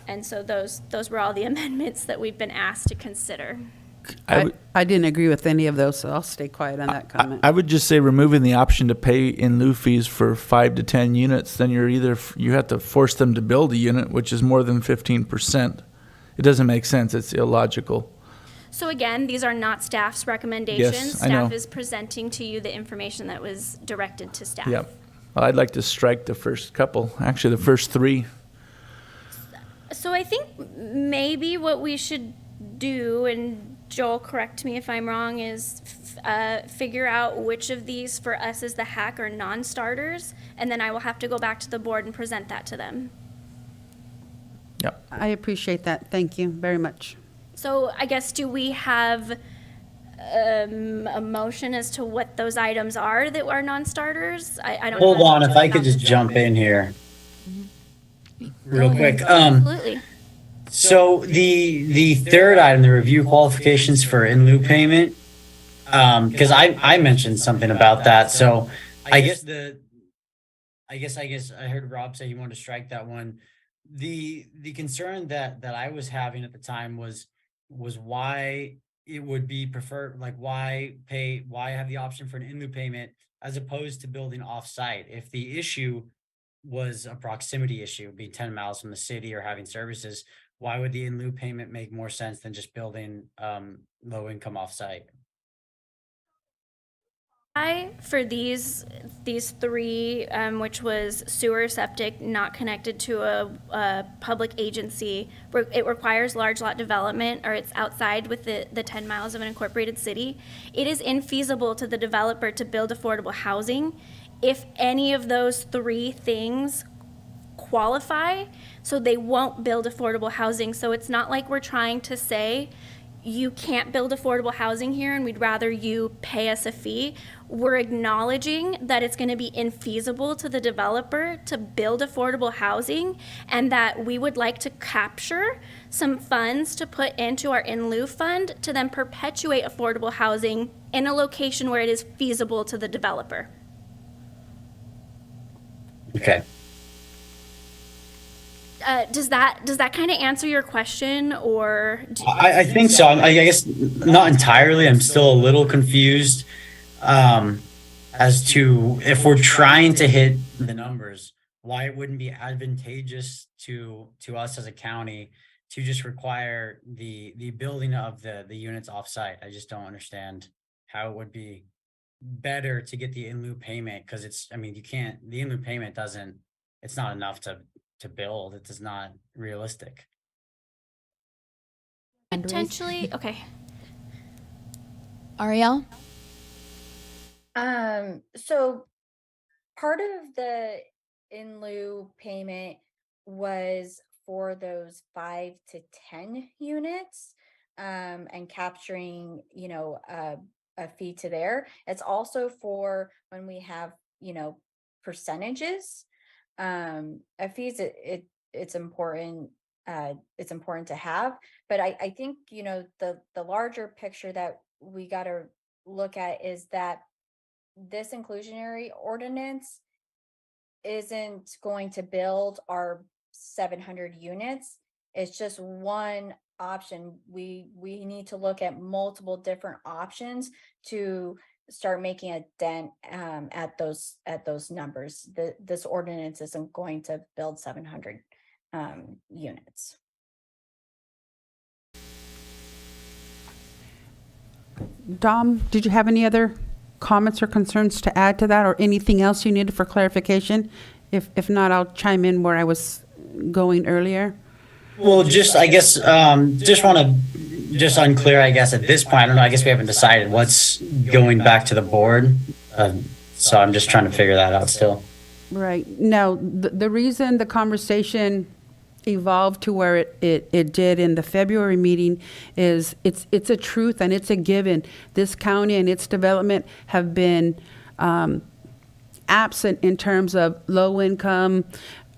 Speaker 4: And so those were all the amendments that we've been asked to consider.
Speaker 5: I didn't agree with any of those, so I'll stay quiet on that comment.
Speaker 6: I would just say removing the option to pay in lieu fees for 5 to 10 units, then you have to force them to build a unit, which is more than 15%. It doesn't make sense. It's illogical.
Speaker 4: So again, these are not staff's recommendations.
Speaker 6: Yes, I know.
Speaker 4: Staff is presenting to you the information that was directed to staff.
Speaker 6: Yep. Well, I'd like to strike the first couple, actually the first 3.
Speaker 4: So I think maybe what we should do, and Joel, correct me if I'm wrong, is figure out which of these for us is the hack or non-starters, and then I will have to go back to the board and present that to them.
Speaker 6: Yep.
Speaker 5: I appreciate that. Thank you very much.
Speaker 4: So I guess, do we have a motion as to what those items are that are non-starters? I don't
Speaker 12: Hold
Speaker 4: know.
Speaker 12: on, if I could just jump in here real quick.
Speaker 4: Absolutely.
Speaker 12: So the third item, the review qualifications for in lieu payment, because I mentioned something about that. So I guess I heard Rob say he wanted to strike that one. The concern that I was having at the time was why it would be preferred, like why have the option for an in lieu payment as opposed to building off-site. If the issue was a proximity issue, being 10 miles from the city or having services, why would the in lieu payment make more sense than just building low income off-site?
Speaker 4: For these 3, which was sewer, septic, not connected to a public agency, it requires large lot development, or it's outside with the 10 miles of an incorporated city, it is infeasible to the developer to build affordable housing if any of those 3 things qualify, so they won't build affordable housing. So it's not like we're trying to say you can't build affordable housing here and we'd rather you pay us a fee. We're acknowledging that it's going to be infeasible to the developer to build affordable housing, and that we would like to capture some funds to put into our in lieu fund to then perpetuate affordable housing in a location where it is feasible to the developer.
Speaker 12: Okay.
Speaker 4: Does that kind of answer your question, or?
Speaker 12: I think so. I guess not entirely. I'm still a little confused as to if we're trying to hit the numbers, why it wouldn't be advantageous to us as a county to just require the building of the units offsite. I just don't understand how it would be better to get the in lieu payment, because it's, I mean, you can't, the in lieu payment doesn't, it's not enough to build. It is not realistic.
Speaker 4: Potentially, okay.
Speaker 8: Ariel?
Speaker 10: So part of the in lieu payment was for those 5 to 10 units, and capturing, you know, a fee to there. It's also for when we have, you know, percentages. A fees, it's important. It's important to have, but I think, you know, the larger picture that we got to look at is that this inclusionary ordinance isn't going to build our 700 units. It's just one option. We need to look at multiple different options to start making a dent at those numbers. This ordinance isn't going to build 700 units.
Speaker 5: Dom, did you have any other comments or concerns to add to that, or anything else you needed for clarification? If not, I'll chime in where I was going earlier.
Speaker 12: Well, just, I guess, just want to, just unclear, I guess, at this point, I don't know, I guess we haven't decided what's going back to the board. So I'm just trying to figure that out still.
Speaker 5: Right. Now, the reason the conversation evolved to where it did in the February meeting is it's a truth and it's a given. This county and its development have been absent in terms of low income,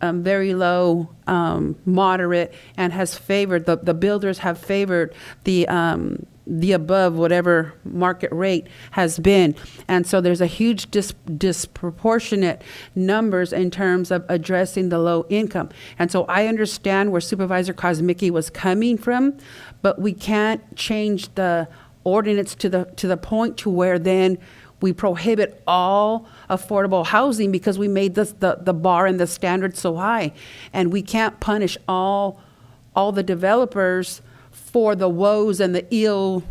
Speaker 5: very low, moderate, and has favored, the builders have favored the above whatever market rate has been. And so there's a huge disproportionate numbers in terms of addressing the low income. And so I understand where Supervisor Kosmicki was coming from, but we can't change the ordinance to the point to where then we prohibit all affordable housing because we made the bar and the standard so high. And we can't punish all the developers for the woes and the ill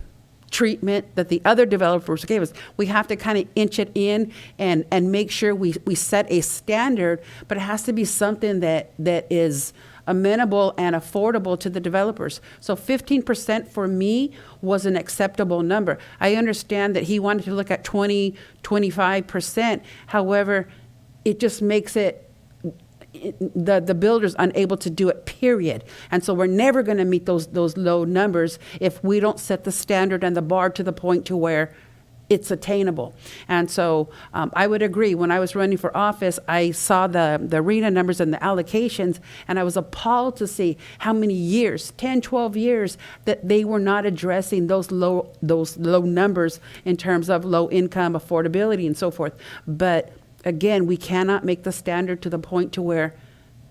Speaker 5: treatment that the other developers gave us. We have to kind of inch it in and make sure we set a standard, but it has to be something that is amenable and affordable to the developers. So 15% for me was an acceptable number. I understand that he wanted to look at 25%. However, it just makes it the builders unable to do it, period. And so we're never going to meet those low numbers if we don't set the standard and the bar to the point to where it's attainable. And so I would agree. When I was running for office, I saw the arena numbers and the allocations, and I was appalled to see how many years, 10, 12 years, that they were not addressing those low numbers in terms of low income, affordability, and so forth. But again, we cannot make the standard to the point to where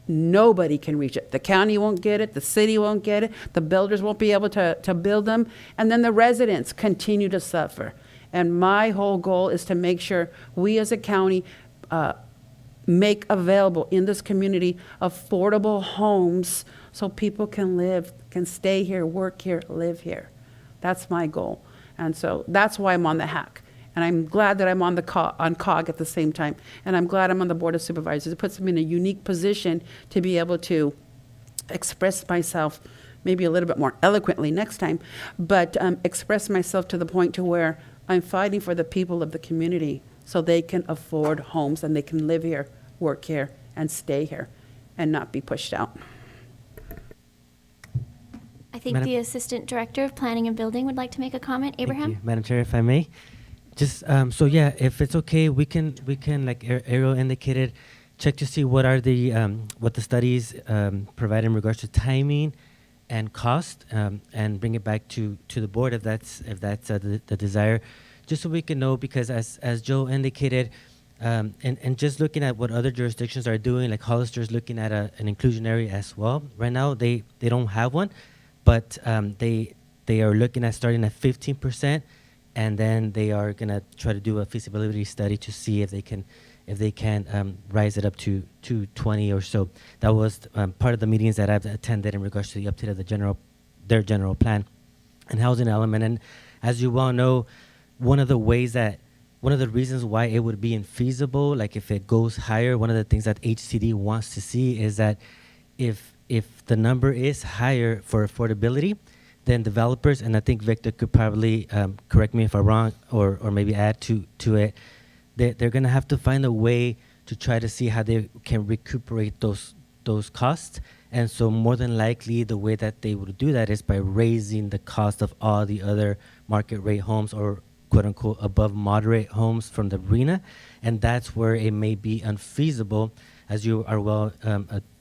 Speaker 5: nobody can reach it. The county won't get it, the city won't get it, the builders won't be able to build them, and then the residents continue to suffer. And my whole goal is to make sure we as a county make available in this community affordable homes so people can live, can stay here, work here, live here. That's my goal. And so that's why I'm on the hack. And I'm glad that I'm on COG at the same time. And I'm glad I'm on the Board of Supervisors. It puts me in a unique position to be able to express myself maybe a little bit more eloquently next time, but express myself to the point to where I'm fighting for the people of the community so they can afford homes and they can live here, work here, and stay here. and not be pushed out.
Speaker 4: I think
Speaker 15: Madam-
Speaker 4: the Assistant Director of Planning and Building would like to make a comment.
Speaker 15: Thank
Speaker 4: Abraham?
Speaker 15: you. Madam Chair, if I may, just so yeah, if it's okay, we can like Ariel indicated, check to see what are the what the studies provide in regards to timing and cost, and bring it back to the board if that's the desire, just so we can know, because as Joe indicated, and just looking at what other jurisdictions are doing, like Hollister's looking at an inclusionary as well. Right now they don't have one, but they are looking at starting at 15%, and then they are gonna try to do a feasibility study to see if they can rise it up to 20 or so. That was part of the meetings that I've attended in regards to the update of their general plan and housing element. And as you well know, one of the reasons why it would be infeasible, like if it goes higher, one of the things that HCD wants to see is that if the number is higher for affordability, then developers, and I think Victor could probably correct me if I'm wrong, or maybe add to it, they're going to have to find a way to try to see how they can recuperate those costs. And so more than likely, the way that they would do that is by raising the cost of all the other market rate homes, or quote unquote above moderate homes from the RENA. And that's where it may be unfeasible, as you are well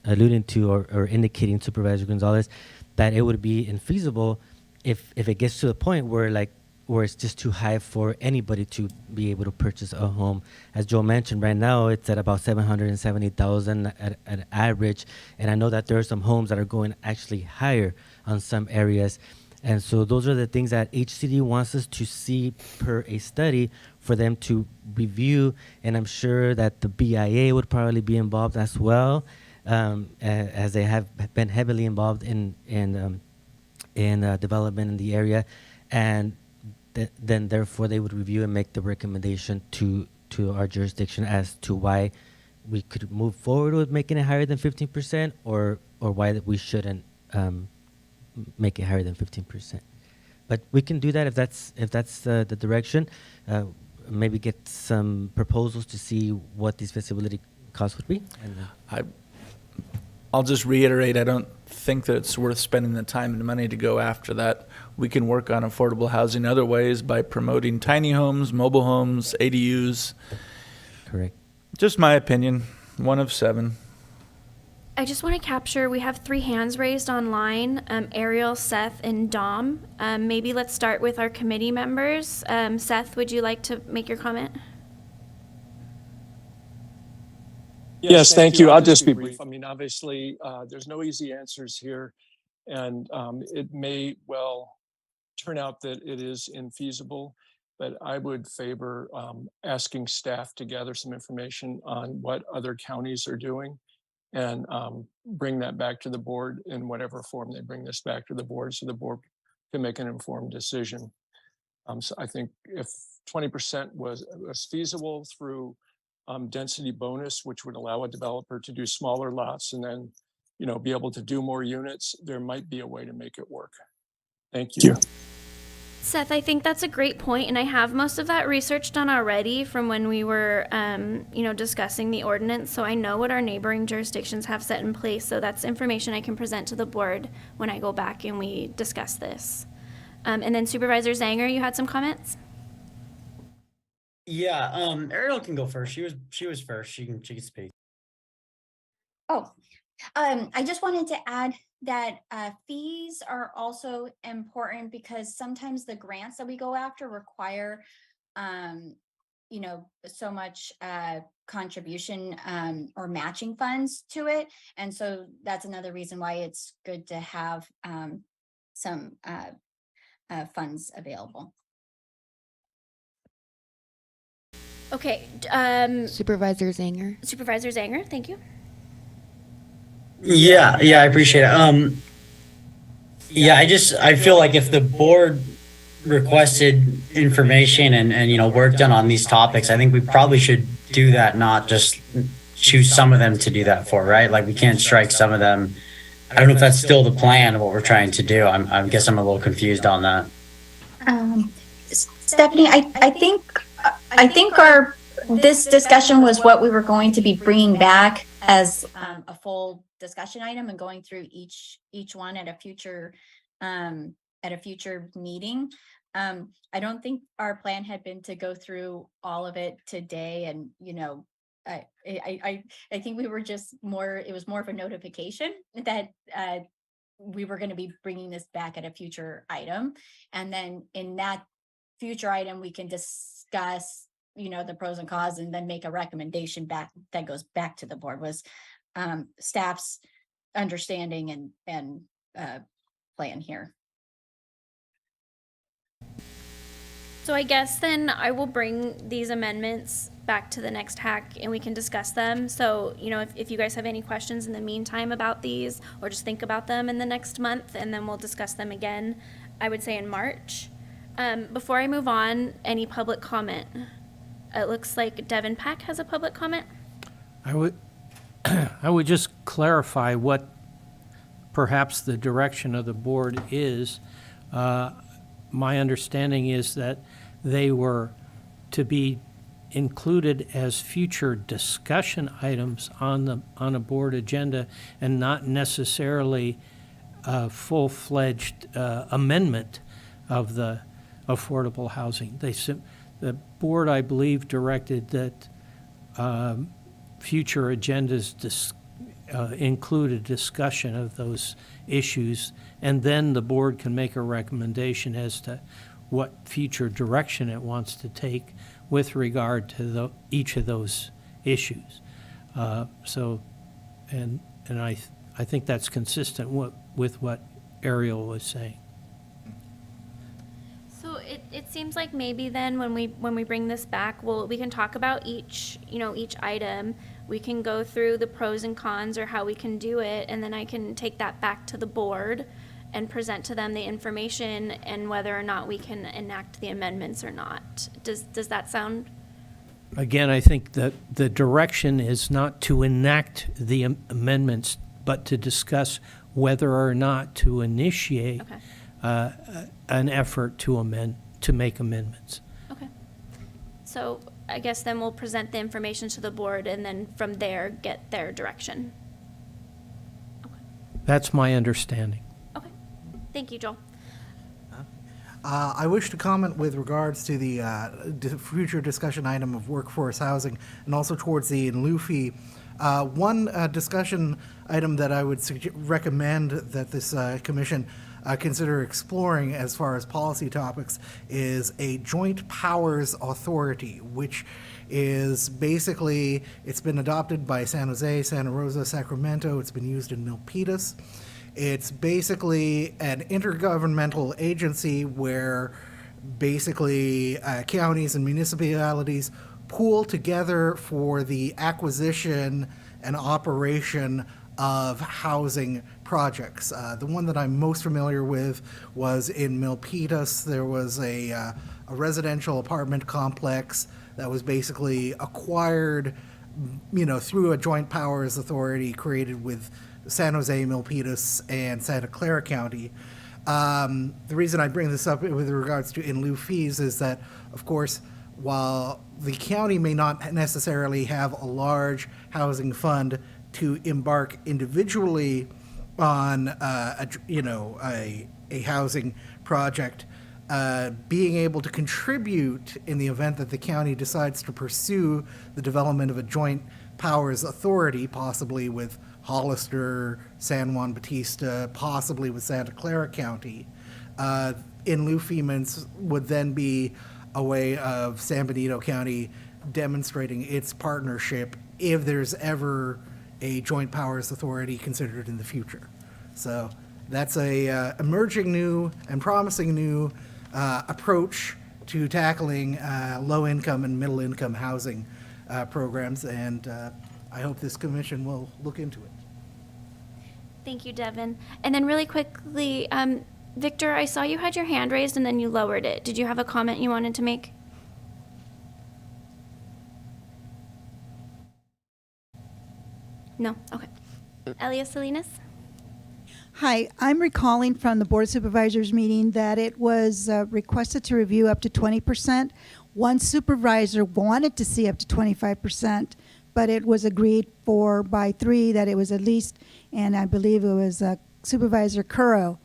Speaker 15: alluding to or indicating, Supervisor Gonzalez, that it would be infeasible if it gets to the point where it's just too high for anybody to be able to purchase a home. As Joe mentioned, right now it's at about $770,000 at average, and I know that there are some homes that are going actually higher on some areas. And so those are the things that HCD wants us to see per a study for them to review, and I'm sure that the BIA would probably be involved as well, as they have been heavily involved in development in the area, and then therefore they would review and make the recommendation to our jurisdiction as to why we could move forward with making it higher than 15%, or why that we shouldn't make it higher than 15%. But we can do that if that's the direction. Maybe get some proposals to see what these feasibility costs would be. And
Speaker 6: I'll just reiterate, I don't think that it's worth spending the time and money to go after that. We can work on affordable housing other ways by promoting tiny homes, mobile homes, ADUs.
Speaker 15: Correct.
Speaker 6: Just my opinion, 1 of 7.
Speaker 4: I just want to capture, we have 3 hands raised online, Ariel, Seth, and Dom. Maybe let's start with our committee members. Seth, would you like to make your comment?
Speaker 14: Yes, thank you. I'll just be brief. I mean, obviously, there's no easy answers here, and it may well turn out that it is infeasible, but I would favor asking staff to gather some information on what other counties are doing, and bring that back to the board in whatever form they bring this back to the board, so the board can make an informed decision. So I think if 20% was feasible through density bonus, which would allow a developer to do smaller lots and then, be able to do more units, there might be a way to make it work. Thank you.
Speaker 4: Seth, I think that's a great point, and I have most of that research done already from when we were, discussing the ordinance, so I know what our neighboring jurisdictions have set in place, so that's information I can present to the board when I go back and we discuss this. And then Supervisor Zanger, you had some comments?
Speaker 12: Yeah, Ariel can go first. She was first. She can speak.
Speaker 10: Oh, I just wanted to add that fees are also important, because sometimes the grants that we go after require, so much contribution or matching funds to it. And so that's another reason why it's good to have some funds available.
Speaker 4: Okay.
Speaker 8: Supervisor Zanger.
Speaker 4: Supervisor Zanger, thank you.
Speaker 12: Yeah, I appreciate it. I feel like if the board requested information and work done on these topics, I think we probably should do that, not just choose some of them to do that for, right? Like, we can't strike some of them. I don't know if that's still the plan of what we're trying to do. I guess I'm a little confused on that.
Speaker 10: Stephanie, I think this discussion was what we were going to be bringing back as a full discussion item and going through each one at a future meeting. I don't think our plan had been to go through all of it today, and I think we were just more, it was more of a notification that we were going to be bringing this back at a future item. And then in that future item, we can discuss, the pros and cons, and then make a recommendation back that goes back to the board, was staff's understanding and plan here.
Speaker 4: So I guess then I will bring these amendments back to the next hack and we can discuss them. So, if you guys have any questions in the meantime about these, or just think about them in the next month, and then we'll discuss them again, I would say in March. Before I move on, any public comment? It looks like Devin Pack has a public comment.
Speaker 7: I would just clarify what perhaps the direction of the board is. My understanding is that they were to be included as future discussion items on a board agenda, and not necessarily a full-fledged amendment of the affordable housing. The board, I believe, directed that future agendas include a discussion of those issues, and then the board can make a recommendation as to what future direction it wants to take with regard to each of those issues. And I think that's consistent with what Ariel was saying.
Speaker 4: So it seems like maybe then when we bring this back, we can talk about each item. We can go through the pros and cons, or how we can do it, and then I can take that back to the board and present to them the information and whether or not we can enact the amendments or not. Does that sound?
Speaker 7: Again, I think that the direction is not to enact the amendments, but to discuss whether or not to initiate an effort to make amendments.
Speaker 4: Okay. So I guess then we'll present the information to the board, and then from there get their direction.
Speaker 7: That's my understanding.
Speaker 4: Okay. Thank you, Joel.
Speaker 3: I wish to comment with regards to the future discussion item of workforce housing, and also towards the in lieu fee. One discussion item that I would recommend that this commission consider exploring as far as policy topics is a joint powers authority, which is basically, it's been adopted by San Jose, Santa Rosa, Sacramento. It's been used in Milpitas. It's basically an intergovernmental agency where basically counties and municipalities pool together for the acquisition and operation of housing projects. The one that I'm most familiar with was in Milpitas. There was a residential apartment complex that was basically acquired, through a joint powers authority created with San Jose, Milpitas, and Santa Clara County. The reason I bring this up with regards to in lieu fees is that, of course, while the county may not necessarily have a large housing fund to embark individually on a housing project, being able to contribute in the event that the county decides to pursue the development of a joint powers authority, possibly with Hollister, San Juan Bautista, possibly with Santa Clara County, in lieu payments would then be a way of San Benito County demonstrating its partnership if there's ever a joint powers authority considered in the future. So that's a emerging new and promising new approach to tackling low-income and middle-income housing programs, and I hope this commission will look into it.
Speaker 4: Thank you, Devin. And then really quickly, Victor, I saw you had your hand raised and then you lowered it. Did you have a comment you wanted to make? No? Okay. Elias Salinas?
Speaker 2: Hi, I'm recalling from the Board of Supervisors meeting that it was requested to review up to 20%. One supervisor wanted to see up to 25%, but it was agreed for by 3 that it was at least, and I believe it was Supervisor Curro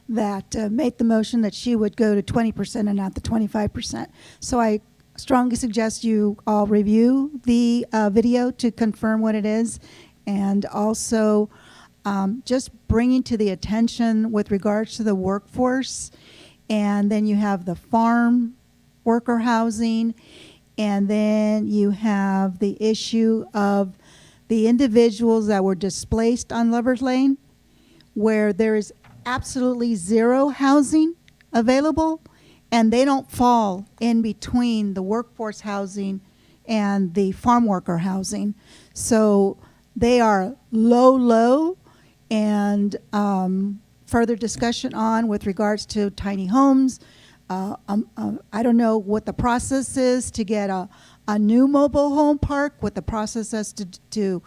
Speaker 2: that made the motion that she would go to 20% and not the 25%. So I strongly suggest you all review the video to confirm what it is, and also just bringing to the attention with regards to the workforce. And then you have the farm worker housing, and then you have the issue of the individuals that were displaced on Lovers Lane, where there is absolutely zero housing available, and they don't fall in between the workforce housing and the farm worker housing. So they are low, and further discussion on with regards to tiny homes. I don't know what the process is to get a new mobile home park, what the process is to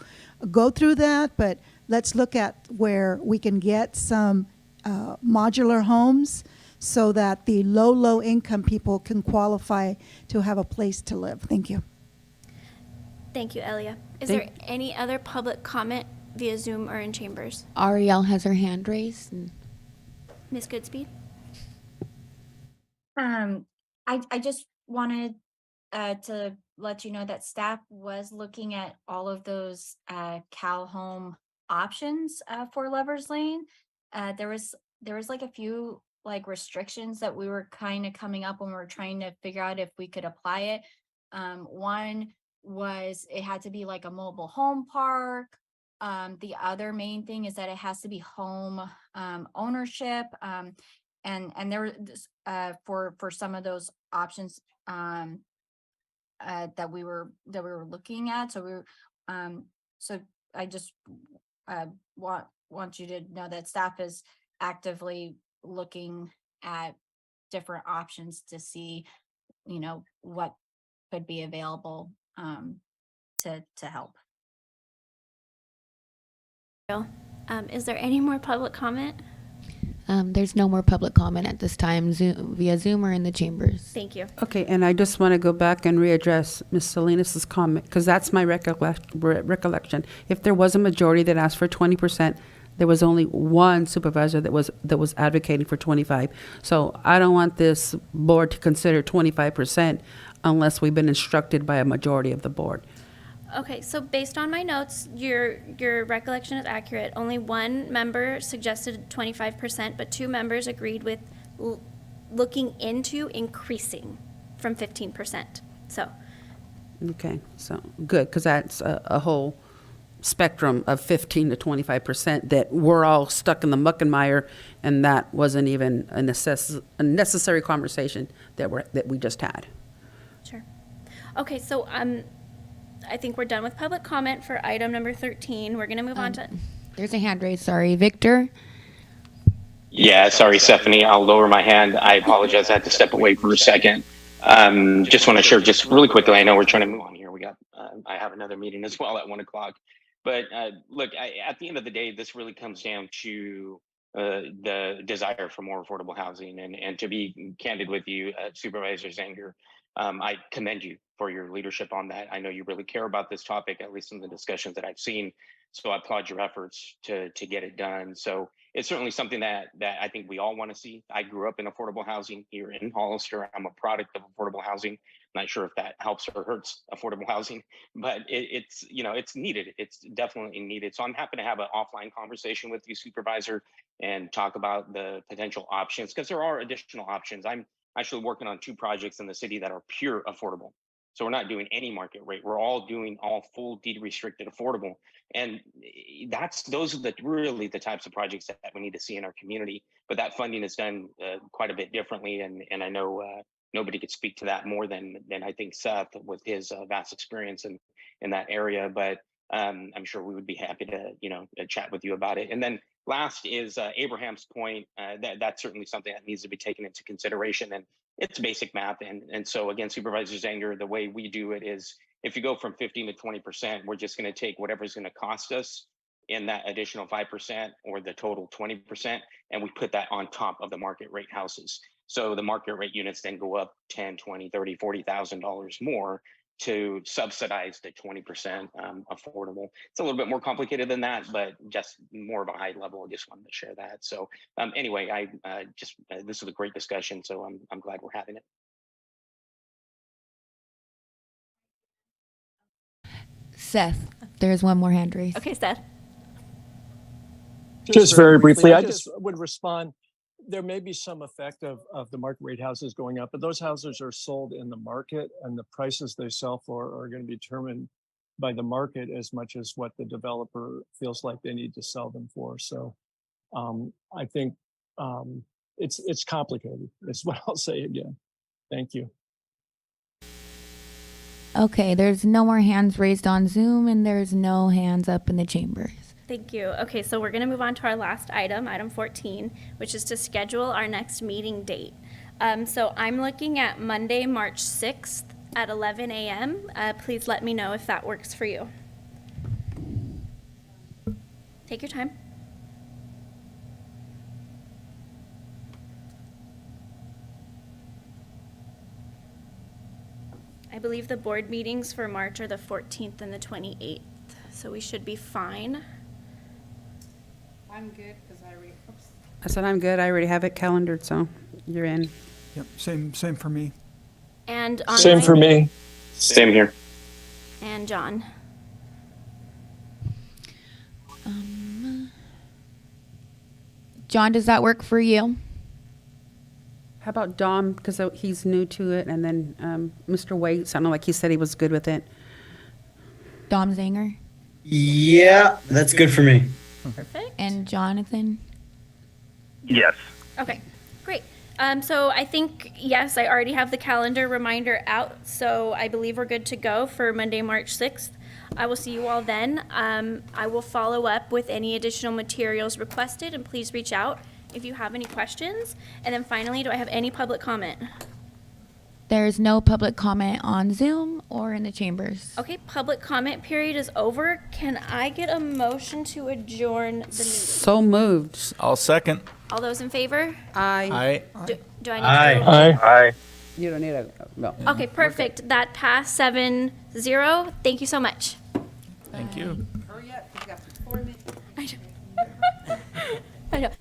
Speaker 2: go through that, but let's look at where we can get some modular homes so that the low income people can qualify to have a place to live. Thank you.
Speaker 4: Thank you, Elia. Is there any other public comment via Zoom or in chambers?
Speaker 8: Ariel has her hand raised.
Speaker 4: Ms. Goodspeed?
Speaker 10: I just wanted to let you know that staff was looking at all of those Cal Home options for Lovers Lane. There was like a few like restrictions that we were kind of coming up when we were trying to figure out if we could apply it. One was it had to be like a mobile home park. The other main thing is that it has to be home ownership. And there was for some of those options that we were looking at. So we were so I just want you to know that staff is actively looking at different options to see, you know, what could be available to help.
Speaker 4: Is there any more public comment?
Speaker 8: There's no more public comment at this time, via Zoom or in the chambers.
Speaker 4: Thank you.
Speaker 5: Okay, and I just want to go back and readdress Ms. Salinas's comment, because that's my recollection. If there was a majority that asked for 20%, there was only one supervisor that was advocating for 25. So I don't want this board to consider 25% unless we've been instructed by a majority of the board.
Speaker 4: Okay, so based on my notes, your recollection is accurate. Only one member suggested 25%, but 2 members agreed with looking into increasing from 15%. So.
Speaker 5: Okay, so good, because that's a whole spectrum of 15 to 25% that we're all stuck in the muck and mire, and that wasn't even a necessary conversation that we just had.
Speaker 4: Sure. Okay, so I think we're done with public comment for item number 13. We're going to move on to.
Speaker 8: There's a hand raised. Sorry, Victor.
Speaker 9: Yeah, sorry, Stephanie. I'll lower my hand. I apologize. I had to step away for a second. Just want to share just really quickly. I know we're trying to move on here. We got, I have another meeting as well at 1 o'clock. But look, at the end of the day, this really comes down to the desire for more affordable housing. And to be candid with you, Supervisor Zanger, I commend you for your leadership on that. I know you really care about this topic, at least in the discussions that I've seen. So I applaud your efforts to get it done. So it's certainly something that I think we all want to see. I grew up in affordable housing here in Hollister. I'm a product of affordable housing. Not sure if that helps or hurts affordable housing, but it's it's needed. It's definitely needed. So I'm happy to have an offline conversation with you, Supervisor, and talk about the potential options, because there are additional options. I'm actually working on 2 projects in the city that are pure affordable. So we're not doing any market rate. We're all doing all full deed restricted affordable. And those are really the types of projects that we need to see in our community. But that funding is done quite a bit differently. And I know nobody could speak to that more than I think Seth with his vast experience in that area. But I'm sure we would be happy to, chat with you about it. And then last is Abraham's point. That's certainly something that needs to be taken into consideration. And it's basic math. And so again, Supervisor Zanger, the way we do it is if you go from 15 to 20%, we're just going to take whatever's going to cost us in that additional 5% or the total 20%, and we put that on top of the market rate houses. So the market rate units then go up 10, 20, 30, $40,000 more. to subsidize the 20% affordable. It's a little bit more complicated than that, but just more of a high level. I just wanted to share that. So anyway, this is a great discussion, so I'm glad we're having it.
Speaker 8: Seth, there's one more hand raised.
Speaker 4: Okay, Seth.
Speaker 14: Just very briefly, I just would respond. There may be some effect of the market rate houses going up, but those houses are sold in the market, and the prices they sell for are going to be determined by the market as much as what the developer feels like they need to sell them for. So I think it's complicated. That's what I'll say again. Thank you.
Speaker 8: Okay, there's no more hands raised on Zoom, and there's no hands up in the chambers.
Speaker 4: Thank you. Okay, so we're going to move on to our last item, item 14, which is to schedule our next meeting date. So I'm looking at Monday, March 6th at 11 a.m. Please let me know if that works for you. Take your time. I believe the board meetings for March are the 14th and the 28th, so we should be fine.
Speaker 2: I'm good because I already,
Speaker 5: I said I'm good. I already have it calendared, so you're in.
Speaker 11: Yep, same for me.
Speaker 4: And
Speaker 14: Same for me.
Speaker 9: Same here.
Speaker 4: And John.
Speaker 8: John, does that work for you?
Speaker 5: How about Dom, because he's new to it, and then Mr. Wade sounded like he said he was good with it.
Speaker 8: Dom Zanger?
Speaker 12: Yeah, that's good for me.
Speaker 4: Perfect.
Speaker 8: And Jonathan?
Speaker 13: Yes.
Speaker 4: Okay, great. So I think, yes, I already have the calendar reminder out, so I believe we're good to go for Monday, March 6th. I will see you all then. I will follow up with any additional materials requested, and please reach out if you have any questions. And then finally, do I have any public comment?
Speaker 8: There's no public comment on Zoom or in the chambers.
Speaker 4: Okay, public comment period is over. Can I get a motion to adjourn the meeting?
Speaker 5: So moved.
Speaker 6: I'll second.
Speaker 4: All those in favor?
Speaker 5: Aye.
Speaker 4: Do I need to?
Speaker 14: Aye.
Speaker 5: You don't need a, no.
Speaker 4: Okay, perfect. That passed 7-0. Thank you so much.
Speaker 6: Thank you.
Speaker 2: hurry up, you got 4 minutes.
Speaker 4: I know.